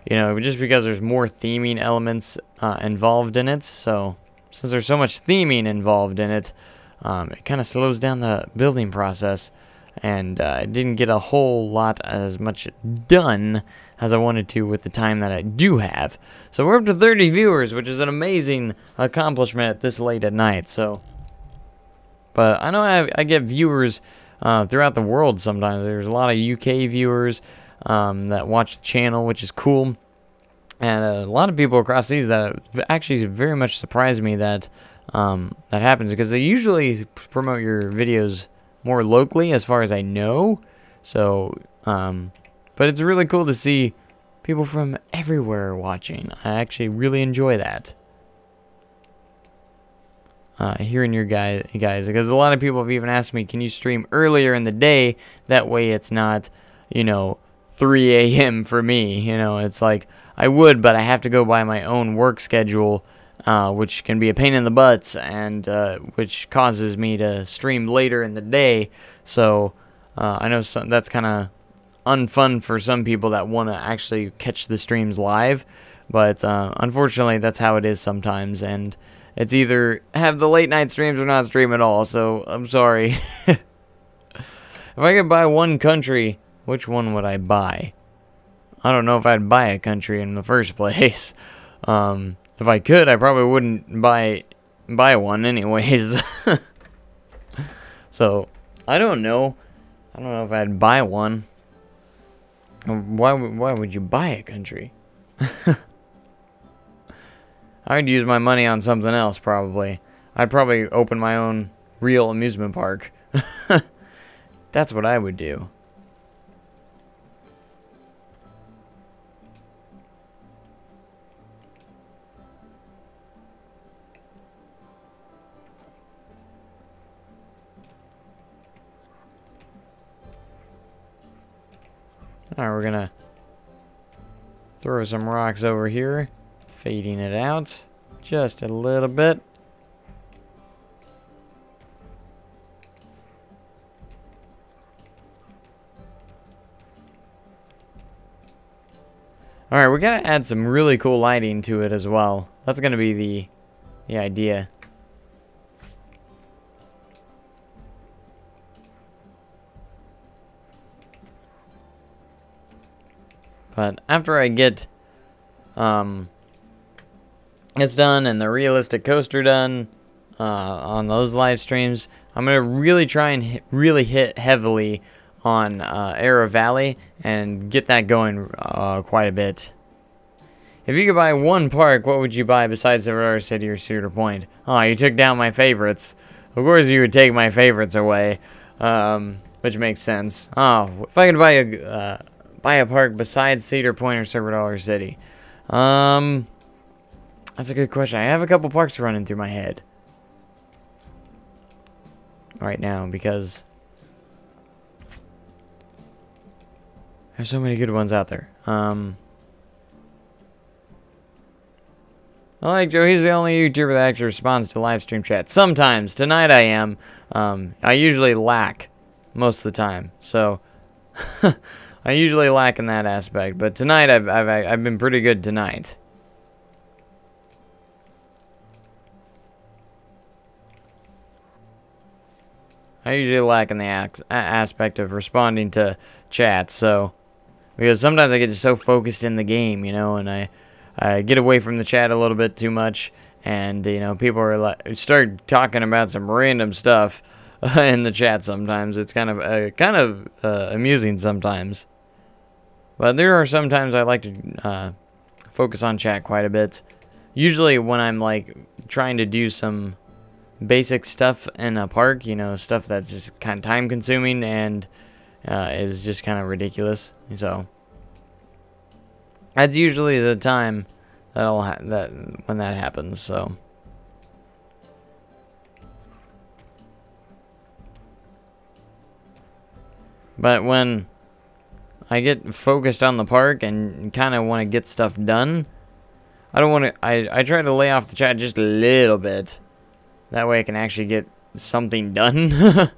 you know, just because there's more theming elements involved in it, so since there's so much theming involved in it, it kind of slows down the building process, and I didn't get a whole lot as much done as I wanted to with the time that I do have. So we're up to 30 viewers, which is an amazing accomplishment at this late at night, so. But I know I get viewers throughout the world sometimes. There's a lot of UK viewers that watch the channel, which is cool. And a lot of people across these that actually very much surprised me that that happens, because they usually promote your videos more locally, as far as I know. So, but it's really cool to see people from everywhere watching. I actually really enjoy that. Hearing your guys, because a lot of people have even asked me, can you stream earlier in the day? That way it's not, you know, 3 a.m. for me. You know, it's like, I would, but I have to go by my own work schedule, which can be a pain in the butts, and which causes me to stream later in the day. So I know that's kind of unfun for some people that want to actually catch the streams live, but unfortunately that's how it is sometimes, and it's either have the late night streams or not stream at all, so I'm sorry. If I could buy one country, which one would I buy? I don't know if I'd buy a country in the first place. If I could, I probably wouldn't buy one anyways. So, I don't know. I don't know if I'd buy one. Why would you buy a country? I'd use my money on something else, probably. I'd probably open my own real amusement park. That's what I would do. Alright, we're gonna throw some rocks over here. Fading it out just a little bit. Alright, we gotta add some really cool lighting to it as well. That's gonna be the idea. But after I get it's done and the realistic coaster done on those live streams, I'm gonna really try and really hit heavily on Arrow Valley and get that going quite a bit. If you could buy one park, what would you buy besides Silver City or Cedar Point? Oh, you took down my favorites. Of course you would take my favorites away, which makes sense. Oh, if I could buy a park besides Cedar Point or Silver Dollar City, that's a good question. I have a couple parks running through my head right now because there's so many good ones out there. I like Joe. He's the only YouTuber that actually responds to live stream chat. Sometimes. Tonight I am. I usually lack most of the time. So I usually lack in that aspect. But tonight I've been pretty good tonight. I usually lack in the aspect of responding to chat. So because sometimes I get just so focused in the game, you know, and I get away from the chat a little bit too much, and you know, people are like start talking about some random stuff in the chat. Sometimes it's kind of amusing sometimes, but there are sometimes I like to focus on chat quite a bit. Usually when I'm like trying to do some basic stuff in a park, you know, stuff that's just kind of time consuming and is just kind of ridiculous. So that's usually the time when that happens. So but when I get focused on the park and kind of want to get stuff done, I don't want to. I try to lay off the chat just a little bit. That way I can actually get something done.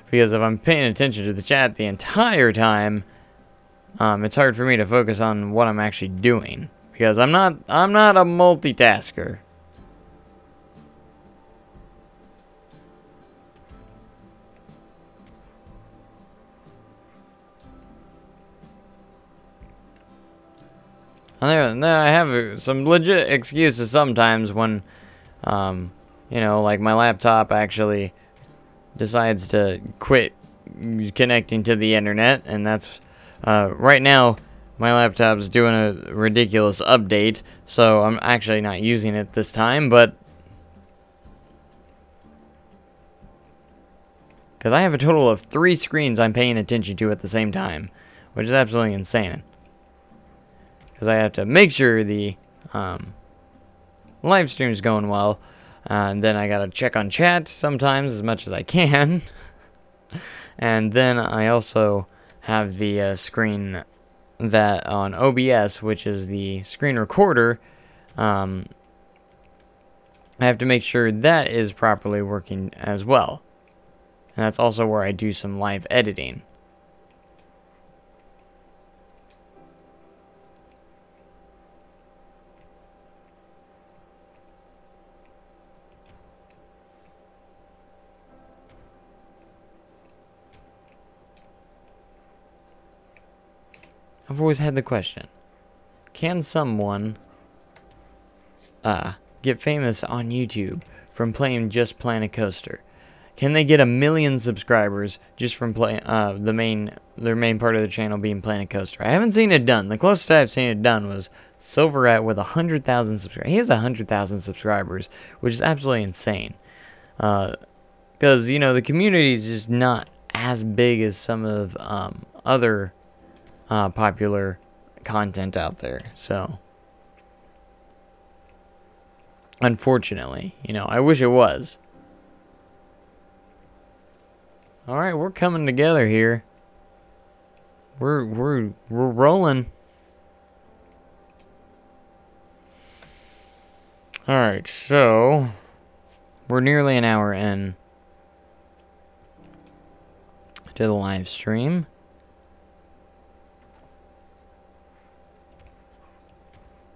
Because if I'm paying attention to the chat the entire time, it's hard for me to focus on what I'm actually doing. Because I'm not a multitasker. And then I have some legit excuses sometimes when, you know, like my laptop actually decides to quit connecting to the internet, and that's right now my laptop's doing a ridiculous update, so I'm actually not using it this time, but because I have a total of 3 screens I'm paying attention to at the same time, which is absolutely insane. Because I have to make sure the live stream's going well, and then I gotta check on chat sometimes as much as I can. And then I also have the screen that on OBS, which is the screen recorder. I have to make sure that is properly working as well. And that's also where I do some live editing. I've always had the question, can someone get famous on YouTube from playing just Planet Coaster? Can they get 1 million subscribers just from playing their main part of the channel being Planet Coaster? I haven't seen it done. The closest I've seen it done was Silverette with 100,000 subscribers. He has 100,000 subscribers, which is absolutely insane. Because, you know, the community is just not as big as some of other popular content out there. So unfortunately, you know, I wish it was. All right, we're coming together here. We're rolling. All right, so we're nearly an hour in to the live stream.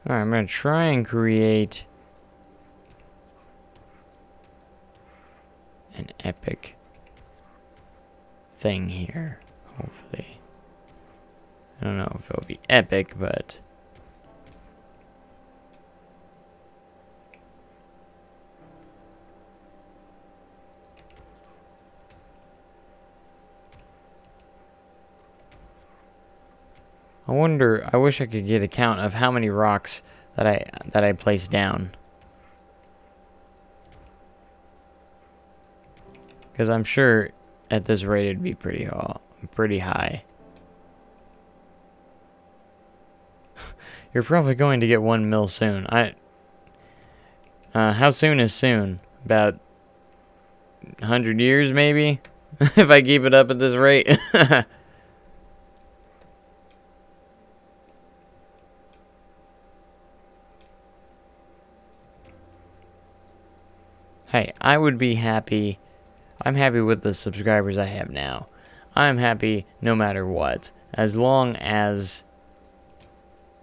Alright, I'm going to try and create an epic thing here, hopefully. I don't know if it'll be epic, but... I wish I could get a count of how many rocks that I placed down. Because I'm sure at this rate it'd be pretty high. You're probably going to get 1 mil soon. How soon is soon? About 100 years maybe? If I keep it up at this rate. Hey, I would be happy. I'm happy with the subscribers I have now. I'm happy no matter what, as long as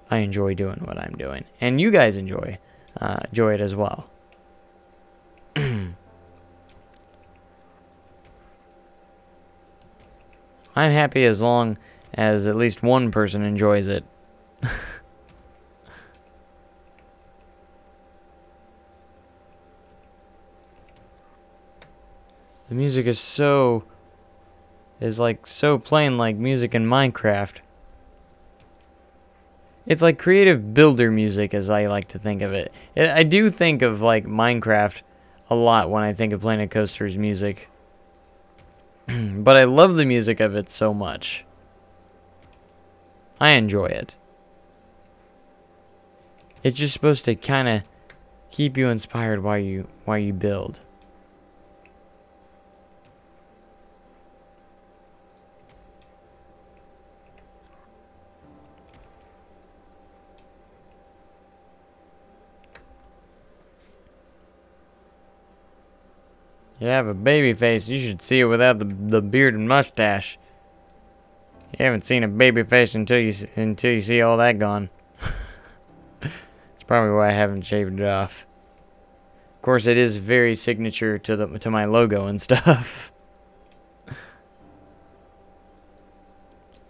I enjoy doing what I'm doing, and you guys enjoy it as well. I'm happy as long as at least one person enjoys it. The music is like so plain, like music in Minecraft. It's like creative builder music, as I like to think of it. I do think of like Minecraft a lot when I think of Planet Coaster's music. But I love the music of it so much. I enjoy it. It's just supposed to kind of keep you inspired while you build. You have a baby face. You should see it without the beard and mustache. You haven't seen a baby face until you see all that gone. That's probably why I haven't shaved it off. Of course, it is very signature to my logo and stuff. If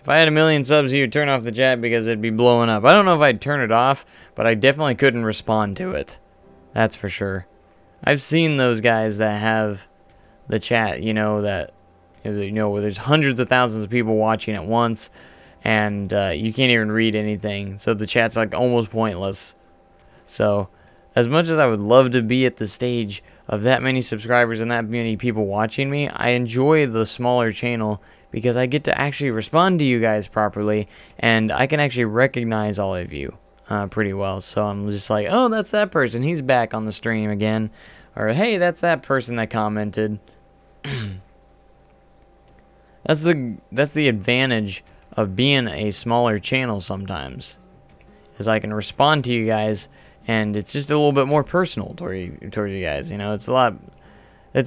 I had 1 million subs, you'd turn off the chat because it'd be blowing up. I don't know if I'd turn it off, but I definitely couldn't respond to it. That's for sure. I've seen those guys that have the chat, you know, where there's hundreds of thousands of people watching at once, and you can't even read anything, so the chat's like almost pointless. So, as much as I would love to be at the stage of that many subscribers and that many people watching me, I enjoy the smaller channel because I get to actually respond to you guys properly, and I can actually recognize all of you. Pretty well, so I'm just like, oh, that's that person, he's back on the stream again, or hey, that's that person that commented. That's the advantage of being a smaller channel sometimes, is I can respond to you guys, and it's just a little bit more personal toward you guys. You know, it's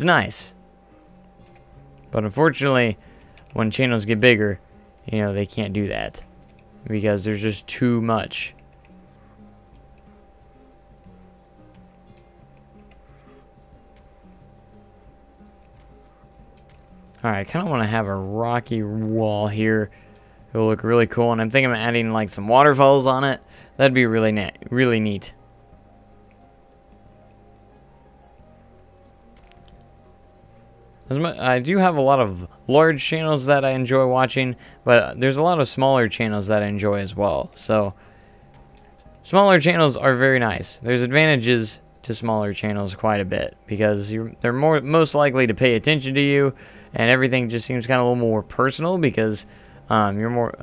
nice. But unfortunately, when channels get bigger, you know, they can't do that because there's just too much. Alright, I kind of want to have a rocky wall here. It'll look really cool, and I'm thinking of adding like some waterfalls on it. That'd be really neat. I do have a lot of large channels that I enjoy watching, but there's a lot of smaller channels that I enjoy as well. So, smaller channels are very nice. There's advantages to smaller channels quite a bit because they're most likely to pay attention to you, and everything just seems kind of a little more personal because you're more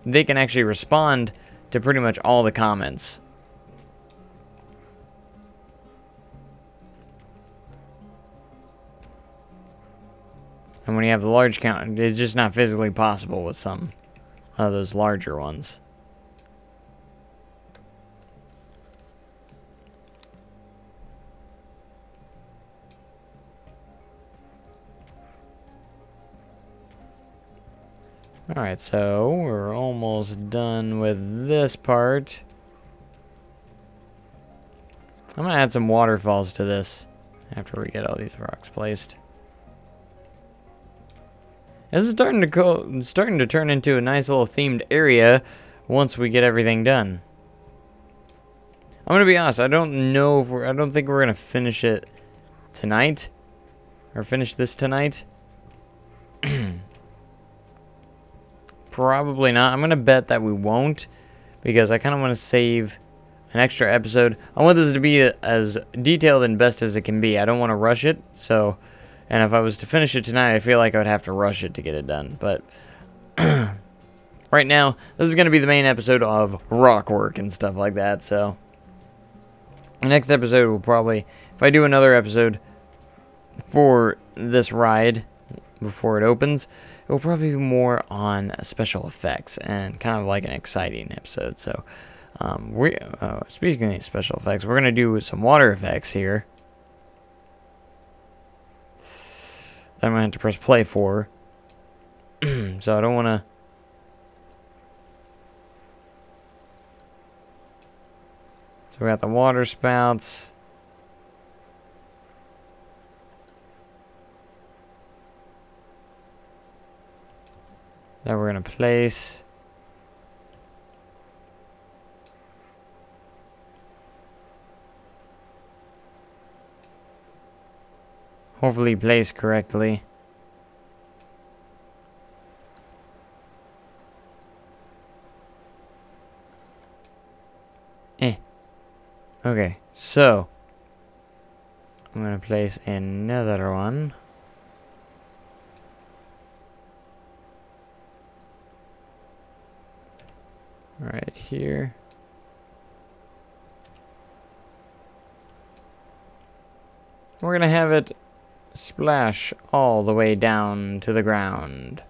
they can actually respond to pretty much all the comments. And when you have the large count, it's just not physically possible with some of those larger ones. Alright, so we're almost done with this part. I'm gonna add some waterfalls to this after we get all these rocks placed. This is starting to turn into a nice little themed area once we get everything done. I'm gonna be honest, I don't think we're gonna finish it tonight. Or finish this tonight. Probably not. I'm gonna bet that we won't, because I kinda wanna save an extra episode. I want this to be as detailed and best as it can be. I don't want to rush it, so, and if I was to finish it tonight, I feel like I would have to rush it to get it done, but right now, this is going to be the main episode of rock work and stuff like that, so the next episode will probably, if I do another episode for this ride before it opens, it will probably be more on special effects and kind of like an exciting episode, so speaking of special effects, we're going to do some water effects here. That I'm going to have to press play for. So I don't want to... So we got the water spouts. That we're going to place. Hopefully placed correctly. Okay, so I'm gonna place another one. Right here. We're gonna have it splash all the way down to the ground.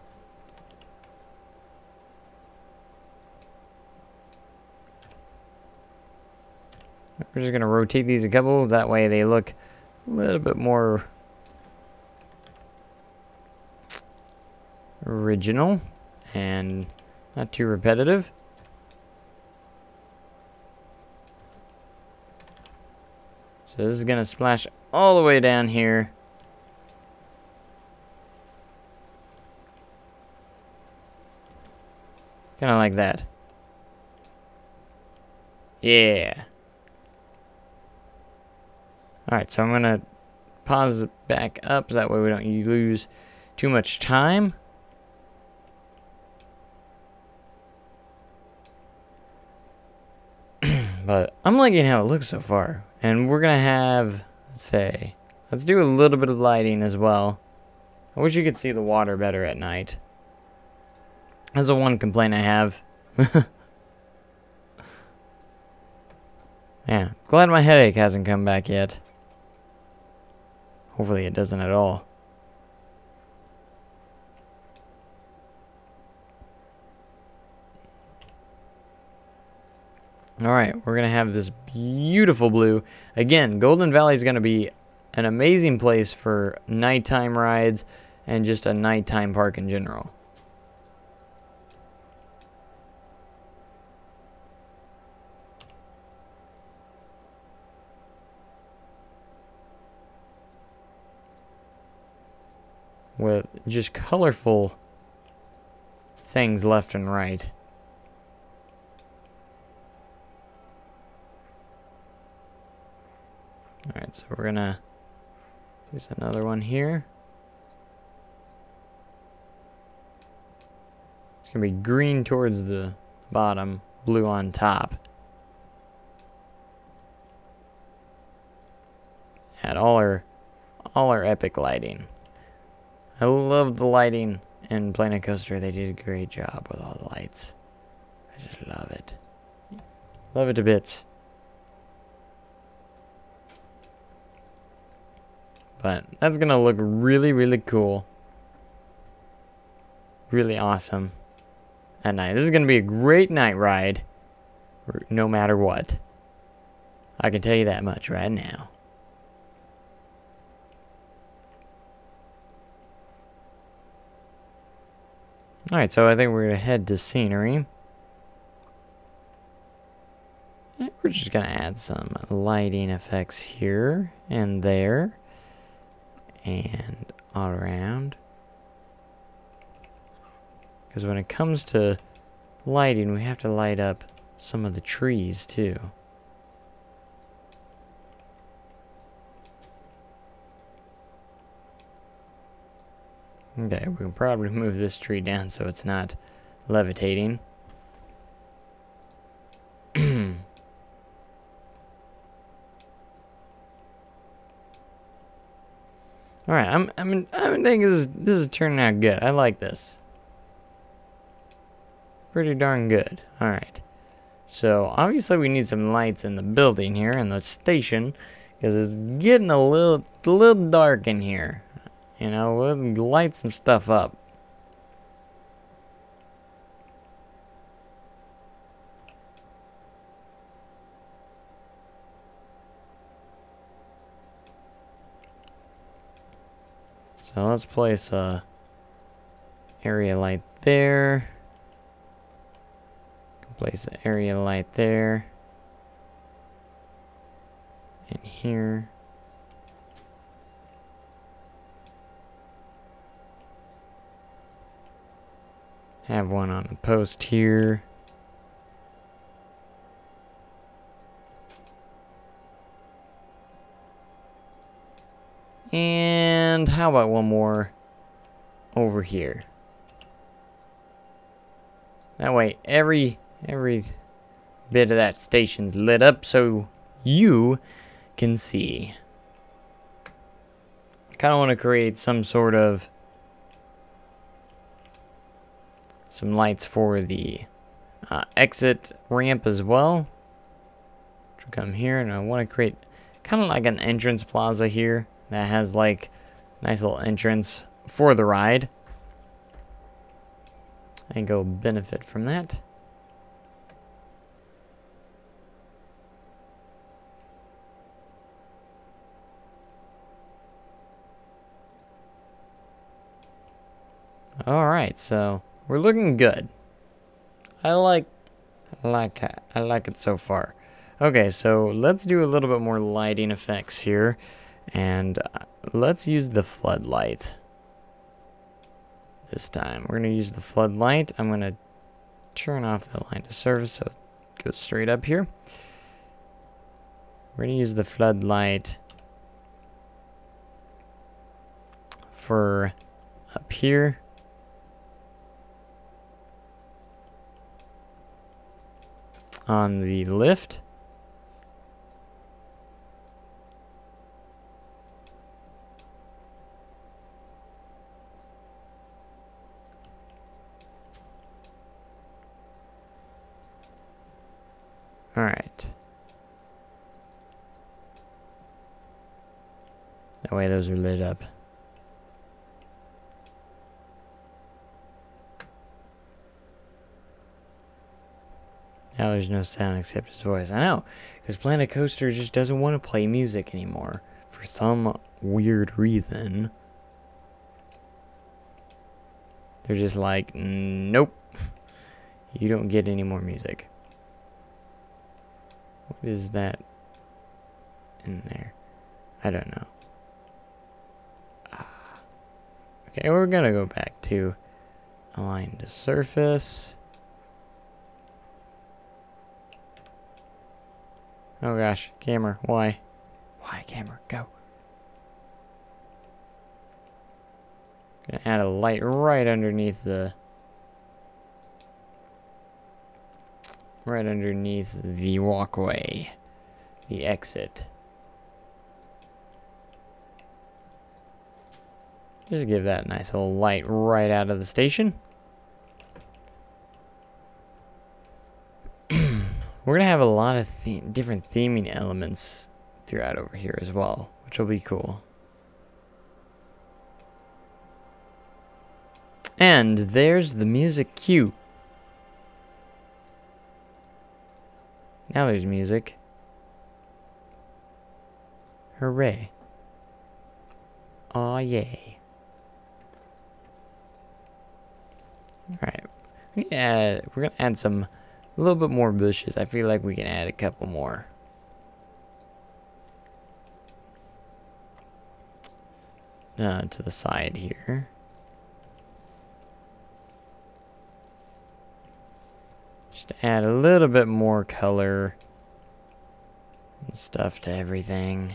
We're just gonna rotate these a couple, that way they look a little bit more original and not too repetitive. So this is gonna splash all the way down here. Kind of like that. Yeah. Alright, so I'm going to pause it back up so that way we don't lose too much time. But I'm liking how it looks so far. And we're going to have, let's do a little bit of lighting as well. I wish you could see the water better at night. That's the one complaint I have. Man, glad my headache hasn't come back yet. Hopefully it doesn't at all. Alright, we're going to have this beautiful blue. Again, Golden Valley is going to be an amazing place for nighttime rides and just a nighttime park in general. With just colorful things left and right. Alright, so we're gonna use another one here. It's gonna be green towards the bottom, blue on top. Add all our epic lighting. I love the lighting in Planet Coaster. They did a great job with all the lights. I just love it. Love it to bits. But that's going to look really, really cool. Really awesome at night. This is going to be a great night ride, no matter what. I can tell you that much right now. Alright, so I think we're going to head to scenery. And we're just going to add some lighting effects here and there. And all around. Because when it comes to lighting, we have to light up some of the trees too. Okay, we can probably move this tree down so it's not levitating. All right, I'm thinking this is turning out good. I like this. Pretty darn good. All right. So obviously we need some lights in the building here in the station because it's getting a little dark in here. You know, we'll light some stuff up. So let's place a area light there. Place an area light there. And here. Have one on the post here. And how about one more over here? That way every bit of that station's lit up so you can see. Kind of want to create some sort of some lights for the exit ramp as well. So come here, and I want to create kind of like an entrance plaza here that has like nice little entrance for the ride. And go benefit from that. All right, so we're looking good. I like it so far. Okay, so let's do a little bit more lighting effects here, and let's use the floodlight. This time we're gonna use the floodlight. I'm gonna turn off the line of service so it goes straight up here. We're gonna use the floodlight for up here. On the lift. All right. That way those are lit up. Now there's no sound except his voice. I know, because Planet Coaster just doesn't want to play music anymore for some weird reason. They're just like, nope, you don't get any more music. What is that in there? I don't know. Okay, we're gonna go back to align to surface. Oh gosh, camera, why? Why, camera, go. Gonna add a light right underneath the walkway, the exit. Just give that a nice little light right out of the station. We're going to have a lot of different theming elements throughout over here as well, which will be cool. And there's the music cue. Now there's music. Hooray. Aw, yay. Alright. We're gonna add a little bit more bushes. I feel like we can add a couple more. To the side here. Just add a little bit more color and stuff to everything.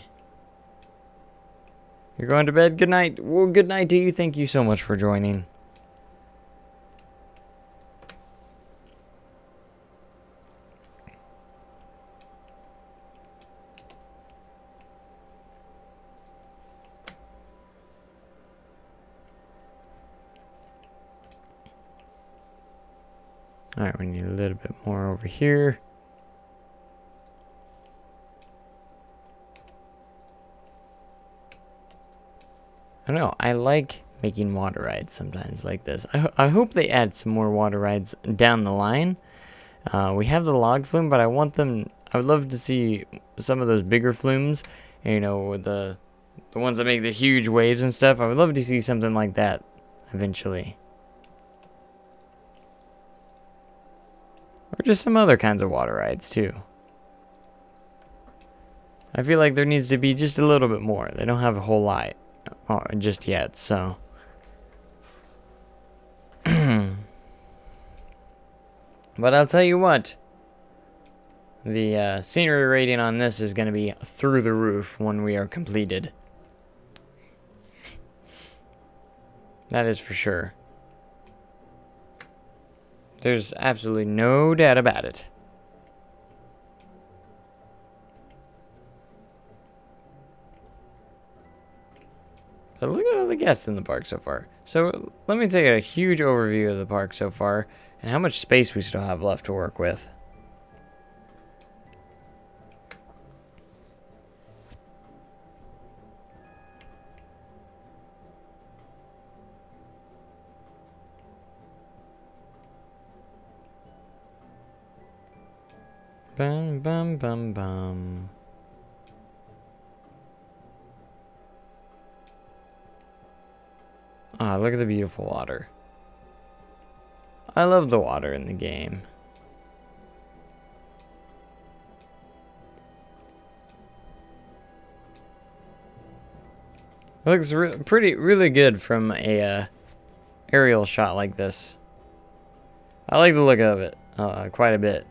You're going to bed? Good night. Well, good night to you. Thank you so much for joining. Alright, we need a little bit more over here. I don't know, I like making water rides sometimes like this. I hope they add some more water rides down the line. We have the log flume, but I would love to see some of those bigger flumes, you know, the ones that make the huge waves and stuff. I would love to see something like that eventually. Or just some other kinds of water rides, too. I feel like there needs to be just a little bit more. They don't have a whole lot just yet, so. But I'll tell you what. The scenery rating on this is going to be through the roof when we are completed. That is for sure. There's absolutely no doubt about it. But look at all the guests in the park so far. So let me take a huge overview of the park so far and how much space we still have left to work with. Bum, bum, bum, bum. Ah, look at the beautiful water. I love the water in the game. It looks really good from a aerial shot like this. I like the look of it quite a bit.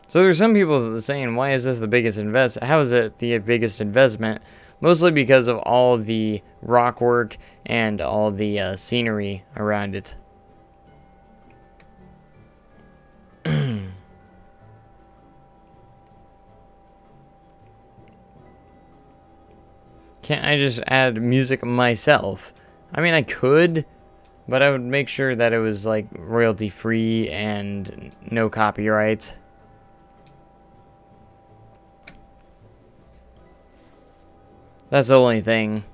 So there's some people saying, why is this the biggest how is it the biggest investment? Mostly because of all the rock work and all the scenery around it. Can't I just add music myself? I mean, I could, but I would make sure that it was like royalty free and no copyrights. That's the only thing.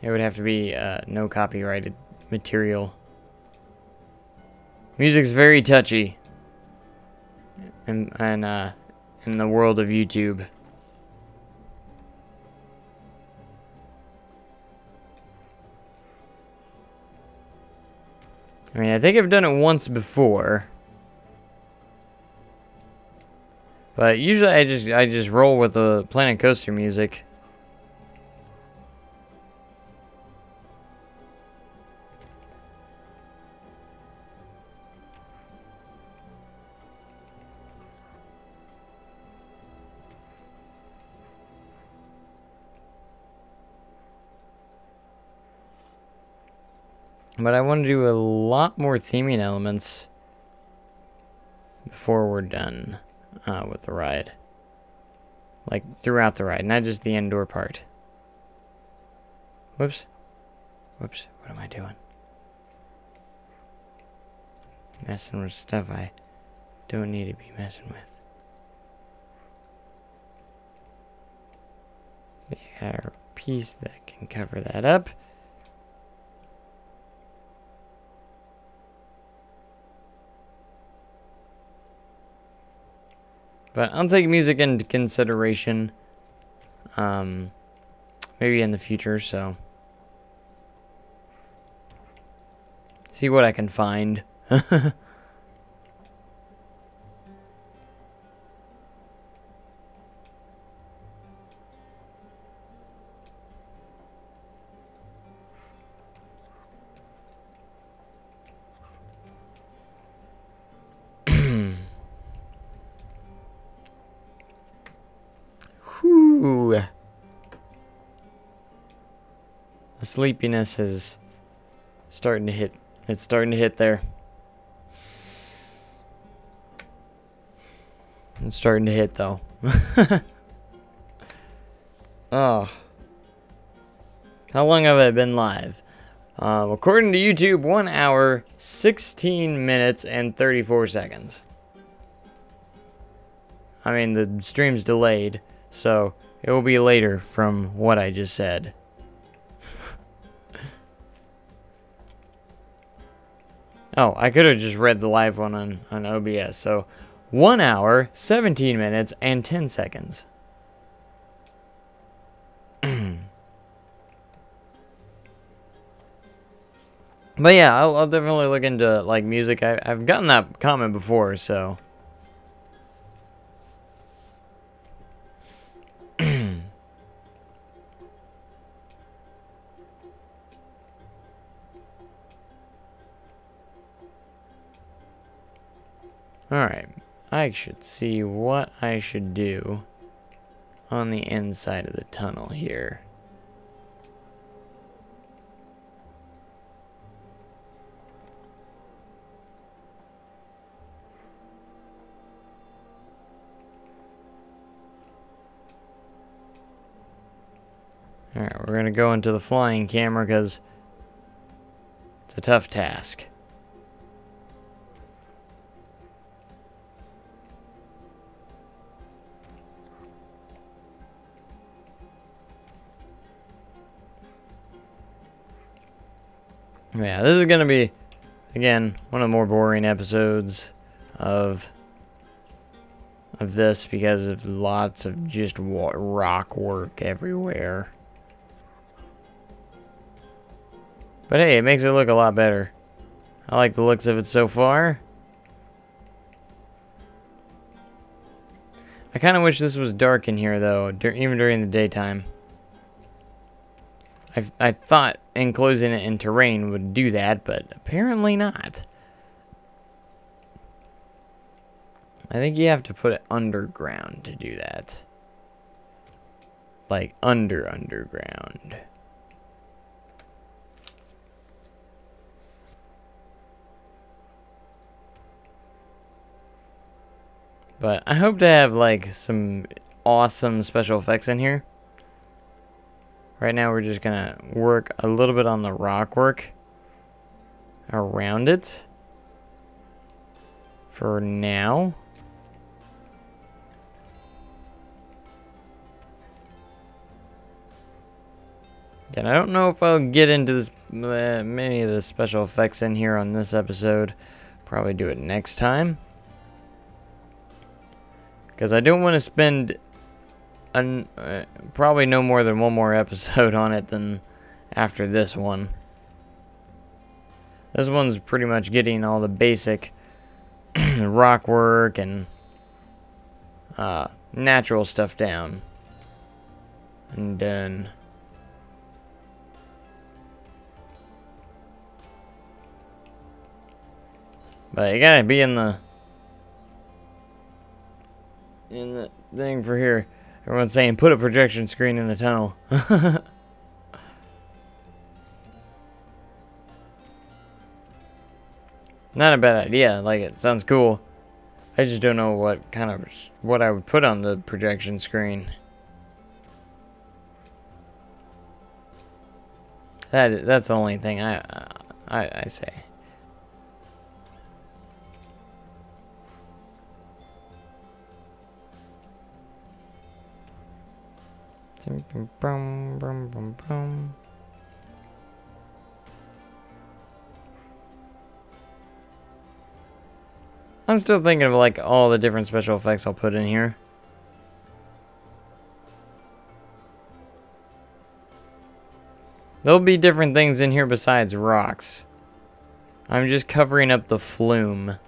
It would have to be no copyrighted material. Music's very touchy in the world of YouTube. I mean, I think I've done it once before. But usually I just roll with the Planet Coaster music. But I want to do a lot more theming elements before we're done with the ride. Like, throughout the ride, not just the indoor part. Whoops. Whoops, what am I doing? Messing with stuff I don't need to be messing with. So you got a piece that can cover that up. But I'll take music into consideration, maybe in the future, so. See what I can find. Whew. The sleepiness is starting to hit. It's starting to hit there. It's starting to hit though. Oh. How long have I been live? According to YouTube, 1 hour, 16 minutes, and 34 seconds. I mean, the stream's delayed, so it will be later from what I just said. Oh, I could have just read the live one on OBS. So, 1 hour, 17 minutes, and 10 seconds. But yeah, I'll definitely look into, like, music. I've gotten that comment before, so... Alright, I should see what I should do on the inside of the tunnel here. Alright, we're gonna go into the flying camera because it's a tough task. Yeah, this is gonna be, again, one of the more boring episodes of this because of lots of just rock work everywhere. But hey, it makes it look a lot better. I like the looks of it so far. I kind of wish this was dark in here though, even during the daytime. I thought enclosing it in terrain would do that, but apparently not. I think you have to put it underground to do that. Like underground. But I hope to have like some awesome special effects in here. Right now we're just gonna work a little bit on the rock work around it for now. And I don't know if I'll get into this many of the special effects in here on this episode. Probably do it next time. Because I don't want to spend probably no more than one more episode on it than after this one. This one's pretty much getting all the basic rock work and natural stuff down and done. But you gotta be in the thing for here. Everyone's saying put a projection screen in the tunnel. Not a bad idea. Like, it sounds cool. I just don't know what I would put on the projection screen. That's the only thing I say. I'm still thinking of like all the different special effects I'll put in here. There'll be different things in here besides rocks. I'm just covering up the flume,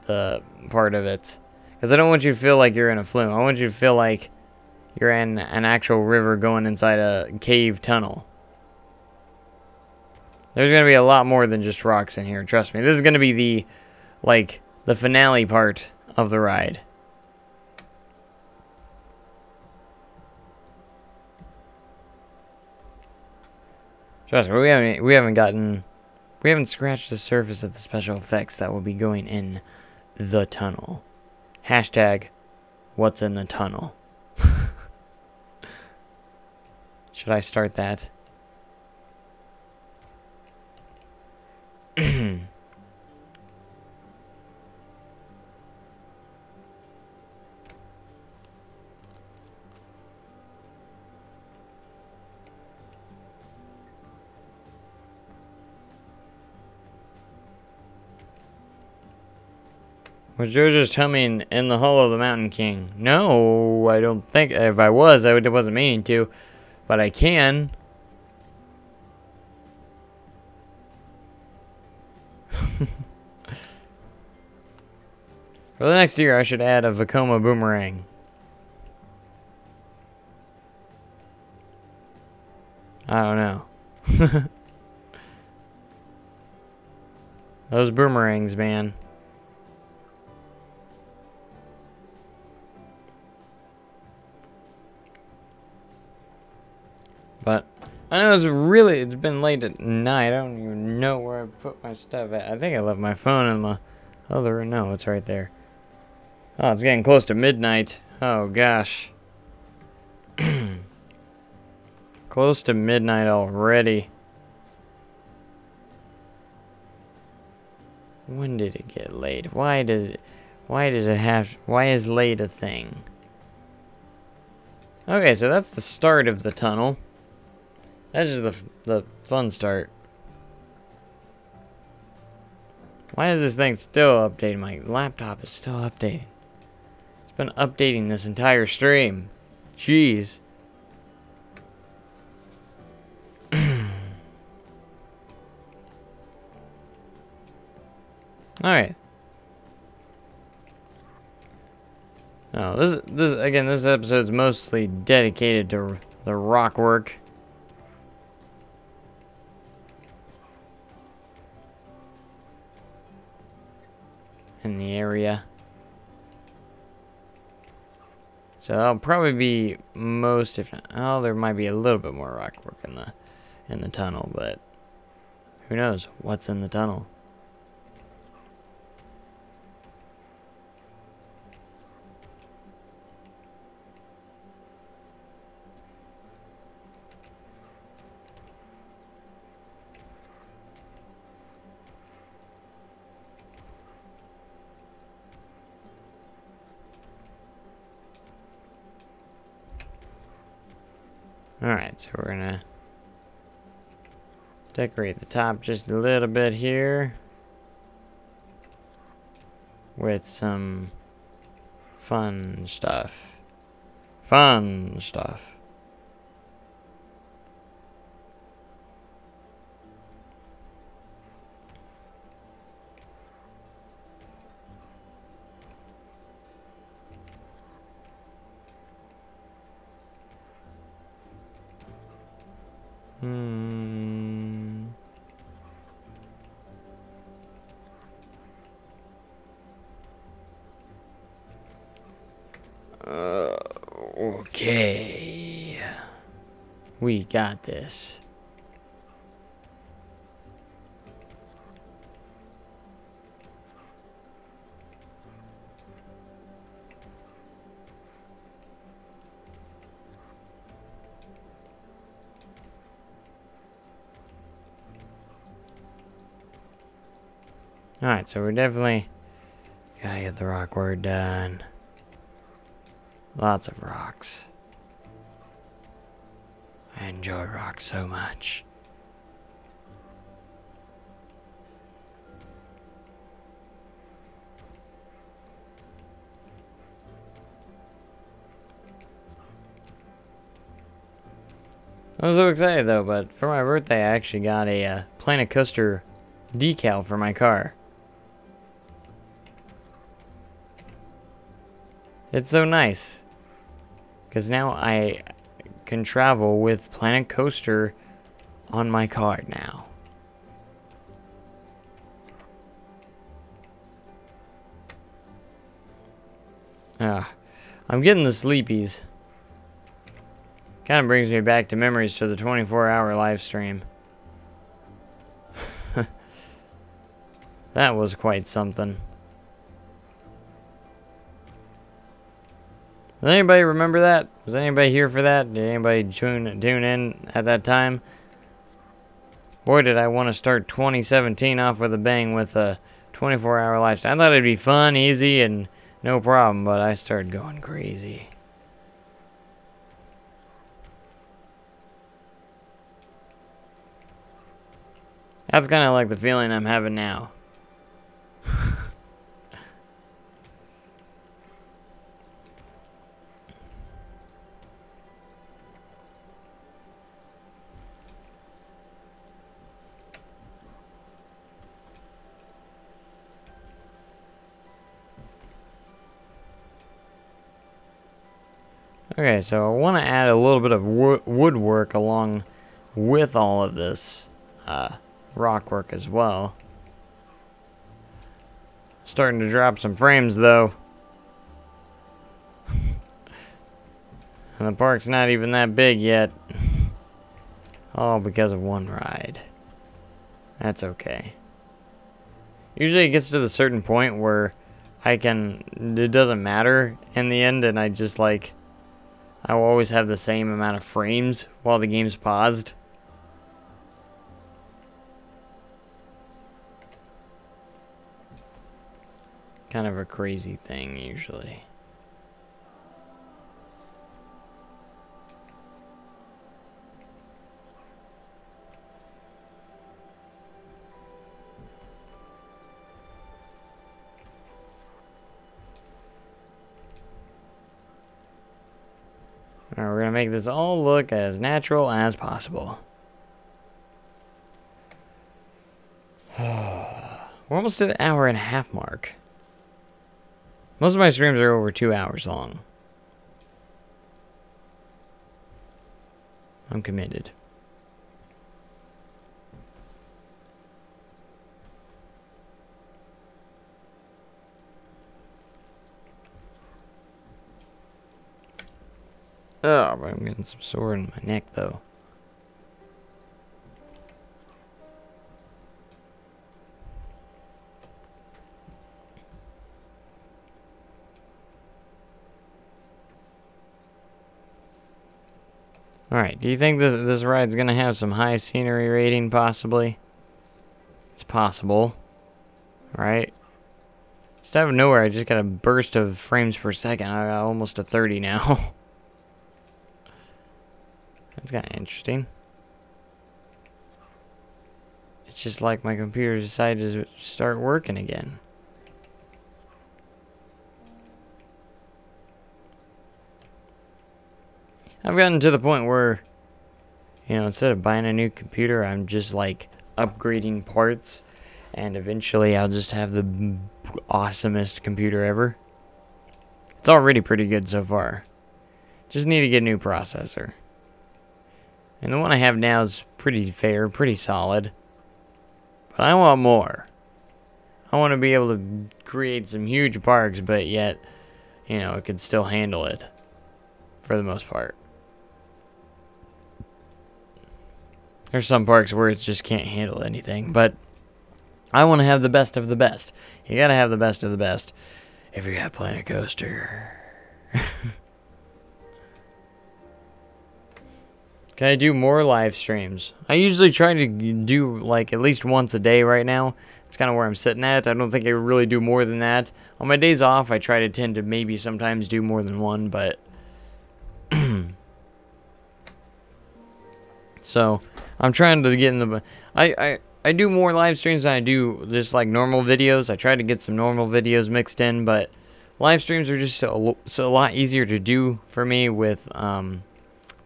the part of it. Because I don't want you to feel like you're in a flume. I want you to feel like you're in an actual river going inside a cave tunnel. There's going to be a lot more than just rocks in here, trust me. This is going to be the, like, the finale part of the ride. Trust me, we haven't scratched the surface of the special effects that will be going in the tunnel. Hashtag, what's in the tunnel? Should I start that? Was Joe just humming in the Hall of the Mountain King? No, I don't think. If I was, I wasn't meaning to. But I can. For the next year, I should add a Vekoma boomerang. I don't know. Those boomerangs, man. But I know it's been late at night. I don't even know where I put my stuff at. I think I left my phone in the other room. No, it's right there. Oh, it's getting close to midnight. Oh, gosh. Close to midnight already. When did it get late? Why is late a thing? Okay, so that's the start of the tunnel. That's just the fun start. Why is this thing still updating? My laptop is still updating. It's been updating this entire stream. Jeez. Alright. Now, this episode's mostly dedicated to the rock work. In the area. So that'll probably be most, if not, oh, there might be a little bit more rock work in the tunnel, but who knows what's in the tunnel. Alright, so we're gonna decorate the top just a little bit here with some fun stuff. Fun stuff. Okay. We got this. Alright, so we're definitely gotta get the rock work done. Lots of rocks. I enjoy rocks so much. I was so excited though, but for my birthday I actually got a Planet Coaster decal for my car. It's so nice. Because now I can travel with Planet Coaster on my car now. I'm getting the sleepies. Kind of brings me back to memories to the 24-hour live stream. That was quite something. Does anybody remember that? Was anybody here for that? Did anybody tune in at that time? Boy, did I want to start 2017 off with a bang with a 24-hour live stream. I thought it'd be fun, easy, and no problem, but I started going crazy. That's kind of like the feeling I'm having now. Okay, so I want to add a little bit of woodwork along with all of this rock work as well. Starting to drop some frames though. And the park's not even that big yet. All because of one ride. That's okay. Usually it gets to the certain point where it doesn't matter in the end, and I just like, I will always have the same amount of frames while the game's paused. Kind of a crazy thing, usually. Alright, we're gonna make this all look as natural as possible. We're almost at the hour-and-a-half mark. Most of my streams are over 2 hours long. I'm committed. Oh, I'm getting some sore in my neck, though. Alright, do you think this ride's gonna have some high scenery rating, possibly? It's possible. Right? Just out of nowhere, I just got a burst of frames per second. I got almost to 30 now. That's kind of interesting. It's just like my computer decided to start working again. I've gotten to the point where, you know, instead of buying a new computer, I'm just like upgrading parts, and eventually I'll just have the awesomest computer ever. It's already pretty good so far. Just need to get a new processor. And the one I have now is pretty fair, pretty solid. But I want more. I want to be able to create some huge parks, but yet, you know, it could still handle it. For the most part. There's some parks where it just can't handle anything, but I want to have the best of the best. You gotta have the best of the best if you got Planet Coaster. Can I do more live streams? I usually try to do like at least once a day right now. It's kind of where I'm sitting at. I don't think I really do more than that. On my days off, I try to tend to maybe sometimes do more than one, but so I'm trying to get in the. I do more live streams than I do just like normal videos. I try to get some normal videos mixed in, but live streams are just so a lot easier to do for me with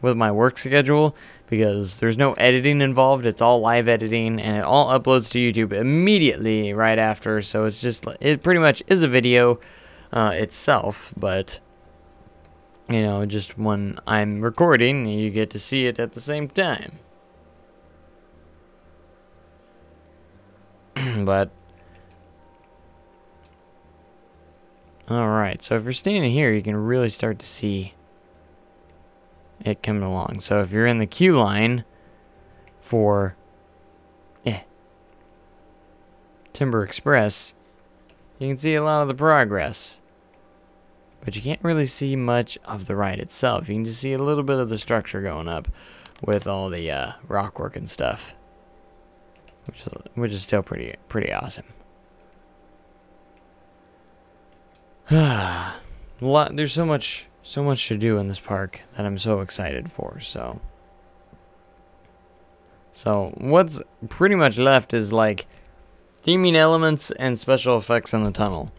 with my work schedule because there's no editing involved. It's all live editing, and it all uploads to YouTube immediately right after. So it's just, it pretty much is a video itself, but you know, just when I'm recording, you get to see it at the same time. But alright, so if you're standing here, you can really start to see it coming along. So if you're in the queue line for Timber Express, you can see a lot of the progress. But you can't really see much of the ride itself. You can just see a little bit of the structure going up with all the rock work and stuff, which is still pretty awesome. There's so much to do in this park that I'm so excited for. So what's pretty much left is like theming elements and special effects in the tunnel.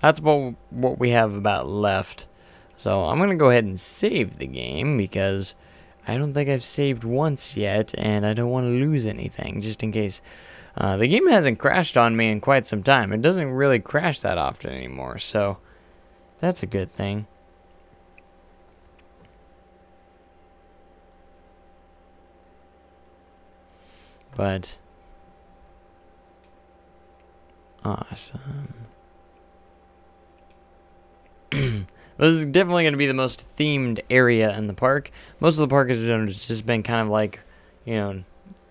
That's what we have about left. So I'm gonna go ahead and save the game because I don't think I've saved once yet, and I don't want to lose anything just in case. The game hasn't crashed on me in quite some time. It doesn't really crash that often anymore, so that's a good thing. But awesome. This is definitely going to be the most themed area in the park. Most of the park has just been kind of like, you know,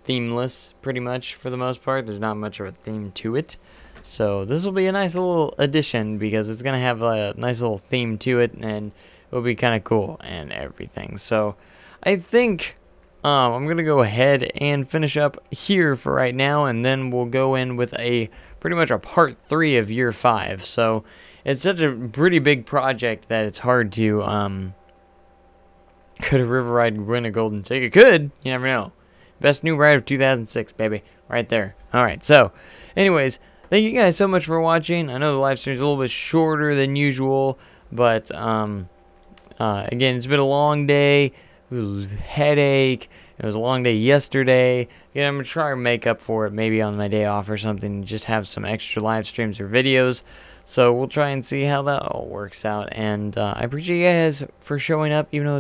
themeless pretty much for the most part. There's not much of a theme to it. So this will be a nice little addition because it's going to have a nice little theme to it, and it'll be kind of cool and everything. So I think I'm going to go ahead and finish up here for right now, and then we'll go in with pretty much a part 3 of year 5. So it's such a pretty big project that it's hard to, could a river ride win a golden ticket? Could, you never know. Best new ride of 2006, baby, right there. Alright, so, anyways, thank you guys so much for watching. I know the live stream is a little bit shorter than usual, but, again, it's been a long day. Headache. It was a long day yesterday. Yeah, I'm gonna try to make up for it maybe on my day off or something. Just have some extra live streams or videos. So we'll try and see how that all works out. And I appreciate you guys for showing up, even though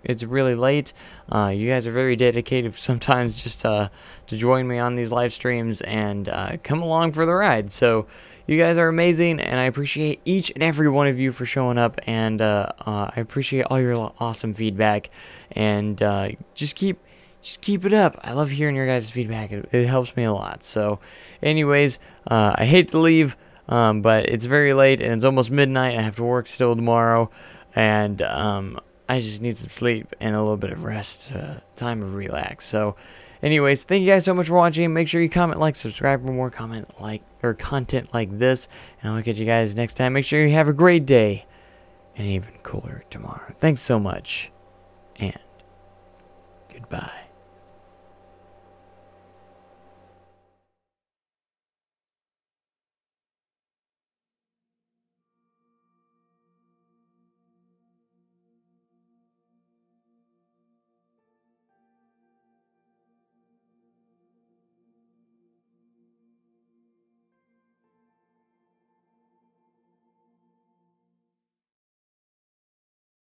it's really late. You guys are very dedicated sometimes just to join me on these live streams and come along for the ride. So you guys are amazing, and I appreciate each and every one of you for showing up, and I appreciate all your awesome feedback, and just keep it up. I love hearing your guys' feedback. It helps me a lot. So anyways, I hate to leave, but it's very late, and it's almost midnight. I have to work still tomorrow, and I just need some sleep and a little bit of rest, time to relax. So anyways, thank you guys so much for watching. Make sure you comment, like, subscribe for more content like this, and I'll catch you guys next time. Make sure you have a great day and even cooler tomorrow. Thanks so much, and